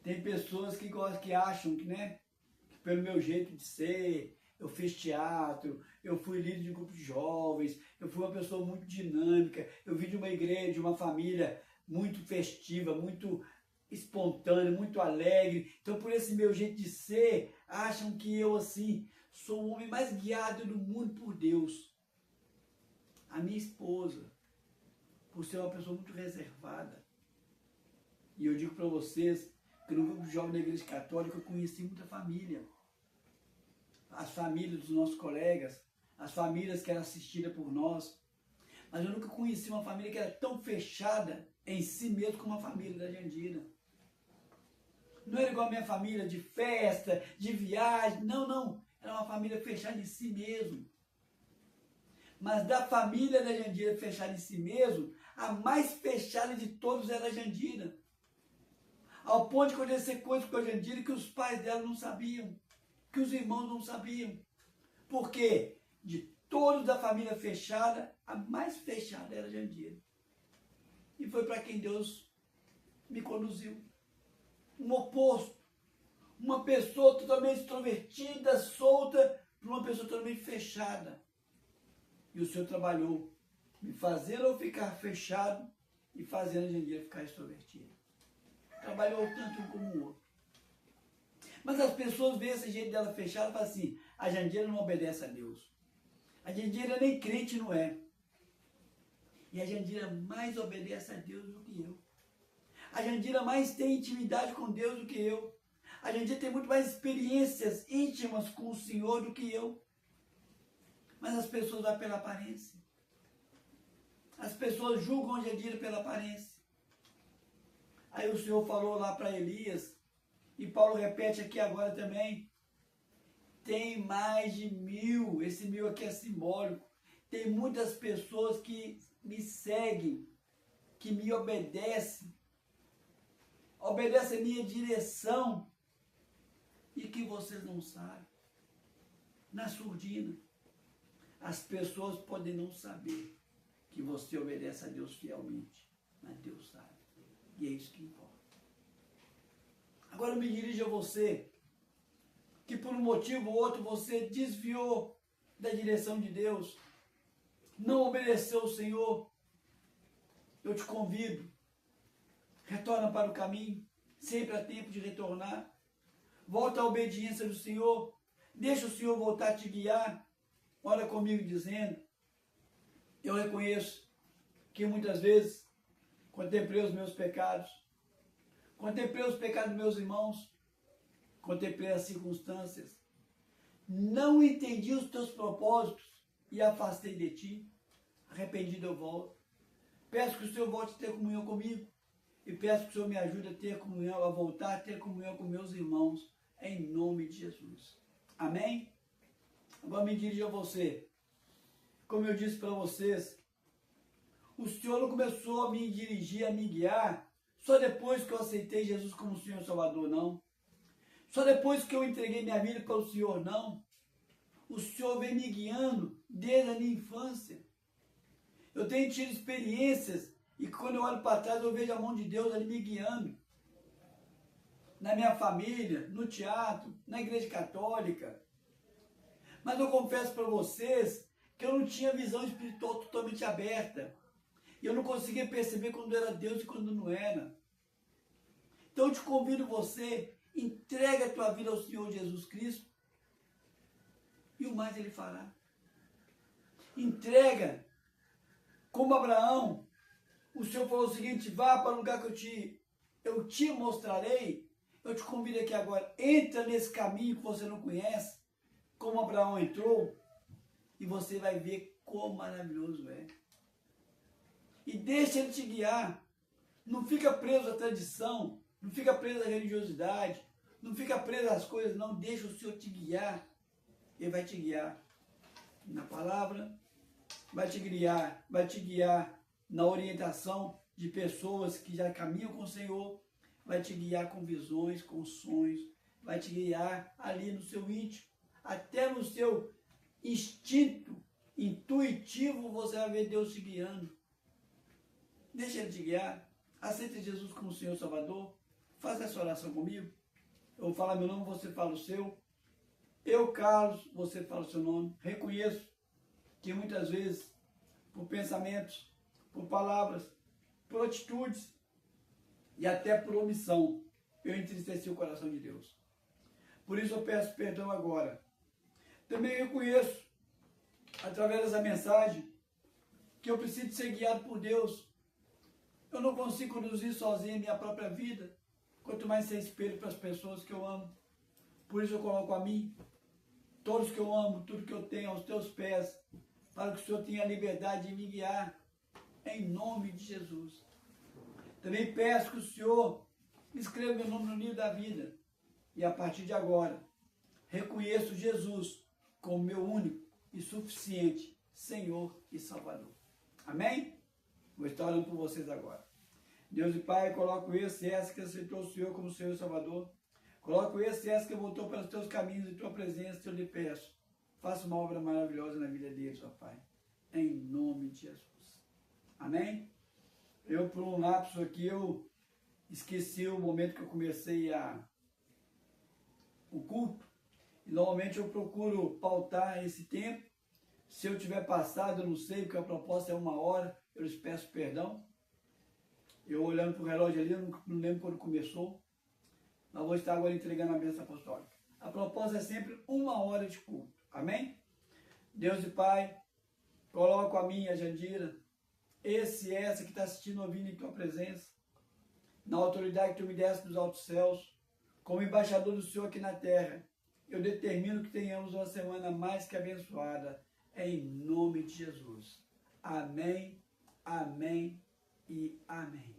Tem pessoas que acham que, que pelo meu jeito de ser, eu fiz teatro, eu fui líder de um grupo de jovens, eu fui uma pessoa muito dinâmica, eu vim de uma igreja, de uma família muito festiva, muito espontânea, muito alegre. Então, por esse meu jeito de ser, acham que eu, assim, sou o homem mais guiado do mundo por Deus. A minha esposa, por ser uma pessoa muito reservada, e eu digo para vocês que no grupo de jovens da igreja católica eu conheci muita família. As famílias dos nossos colegas, as famílias que eram assistidas por nós. Mas eu nunca conheci uma família que era tão fechada em si mesmo como a família da Jandira. Não era igual a minha família de festa, de viagem, não. Era uma família fechada em si mesmo. Mas da família da Jandira fechada em si mesmo, a mais fechada de todos era a Jandira. Ao ponto de acontecer coisas com a Jandira que os pais dela não sabiam. que os irmãos não sabiam. Porque de todos da família fechada, a mais fechada era a Jandira. E foi para quem Deus me conduziu. Um oposto. Uma pessoa totalmente extrovertida, solta, para uma pessoa totalmente fechada. E o Senhor trabalhou, me fazendo eu ficar fechado e fazendo a Jandira ficar extrovertida. Trabalhou tanto um como o outro. Mas as pessoas veem esse jeito dela fechada e falam assim, a Jandira não obedece a Deus. A Jandira nem crente não é. E a Jandira mais obedece a Deus do que eu. A Jandira mais tem intimidade com Deus do que eu. A Jandira tem muito mais experiências íntimas com o Senhor do que eu. Mas as pessoas vão pela aparência. As pessoas julgam a Jandira pela aparência. Aí o Senhor falou lá para Elias, e Paulo repete aqui agora também, tem mais de 1000, esse 1000 aqui é simbólico, tem muitas pessoas que me seguem, que me obedecem a minha direção, e que vocês não sabem. Na surdina, as pessoas podem não saber que você obedece a Deus fielmente, mas Deus sabe, e é isso que importa. Agora eu me dirijo a você, que por um motivo ou outro você desviou da direção de Deus, não obedeceu o Senhor. Eu te convido, retorna para o caminho, sempre há tempo de retornar. Volta à obediência do Senhor, deixa o Senhor voltar a te guiar. Ora comigo dizendo, eu reconheço que muitas vezes contemplei os meus pecados, contemplei os pecados dos meus irmãos, contemplei as circunstâncias, não entendi os teus propósitos e afastei de ti. Arrependido eu volto. Peço que o Senhor volte a ter comunhão comigo e peço que o Senhor me ajude a ter comunhão, a voltar a ter comunhão com meus irmãos, em nome de Jesus. Amém? Agora me dirijo a você. Como eu disse para vocês, o Senhor não começou a me dirigir, a me guiar, só depois que eu aceitei Jesus como Senhor e Salvador, não. Só depois que eu entreguei minha vida para o Senhor, não. O Senhor vem me guiando desde a minha infância. Eu tenho tido experiências e quando eu olho para trás eu vejo a mão de Deus ali me guiando. Na minha família, no teatro, na igreja católica. Mas eu confesso para vocês que eu não tinha visão espiritual totalmente aberta. E eu não conseguia perceber quando era Deus e quando não era. Então eu te convido você, entrega a tua vida ao Senhor Jesus Cristo e o mais Ele fará. Entrega, como Abraão, o Senhor falou o seguinte, vá para o lugar que eu te mostrarei. Eu te convido aqui agora, entra nesse caminho que você não conhece, como Abraão entrou, e você vai ver quão maravilhoso é. E deixa Ele te guiar. Não fica preso à tradição, não fica preso à religiosidade, não fica preso às coisas, não. Deixa o Senhor te guiar. Ele vai te guiar na palavra, vai te guiar na orientação de pessoas que já caminham com o Senhor, vai te guiar com visões, com sonhos, vai te guiar ali no seu íntimo, até no seu instinto intuitivo você vai ver Deus te guiando. Deixa Ele te guiar. Aceita Jesus como Senhor Salvador. Faça essa oração comigo. Eu vou falar meu nome, você fala o seu. Eu, Carlos, você fala o seu nome. Reconheço que muitas vezes, por pensamentos, por palavras, por atitudes e até por omissão, eu entristeci o coração de Deus. Por isso eu peço perdão agora. Também reconheço, através dessa mensagem, que eu preciso ser guiado por Deus. Eu não consigo conduzir sozinho a minha própria vida, quanto mais ser espelho para as pessoas que eu amo. Por isso eu coloco a mim, todos que eu amo, tudo que eu tenho aos teus pés, para que o Senhor tenha a liberdade de me guiar, em nome de Jesus. Também peço que o Senhor escreva meu nome no livro da vida, e a partir de agora, reconheço Jesus como meu único e suficiente Senhor e Salvador. Amém? Vou estar orando por vocês agora. Deus e Pai, coloco esse e essa que aceitou o Senhor como Senhor e Salvador. Coloco esse e essa que voltou pelos teus caminhos e tua presença, eu lhe peço. Faça uma obra maravilhosa na vida deles, ó Pai. Em nome de Jesus. Amém? Eu, por um lapso aqui, eu esqueci o momento que eu comecei o culto. E normalmente eu procuro pautar esse tempo. Se eu tiver passado, eu não sei, porque a proposta é 1 hora, eu lhes peço perdão. Eu olhando para o relógio ali, eu não lembro quando começou. Mas vou estar agora entregando a bênção apostólica. A proposta é sempre 1 hora de culto. Amém? Deus e Pai, coloco a minha, a Jandira, esse e essa que está assistindo, ouvindo em tua presença, na autoridade que tu me deste dos altos céus, como embaixador do Senhor aqui na terra. Eu determino que tenhamos uma semana mais que abençoada, em nome de Jesus. Amém, amém e amém.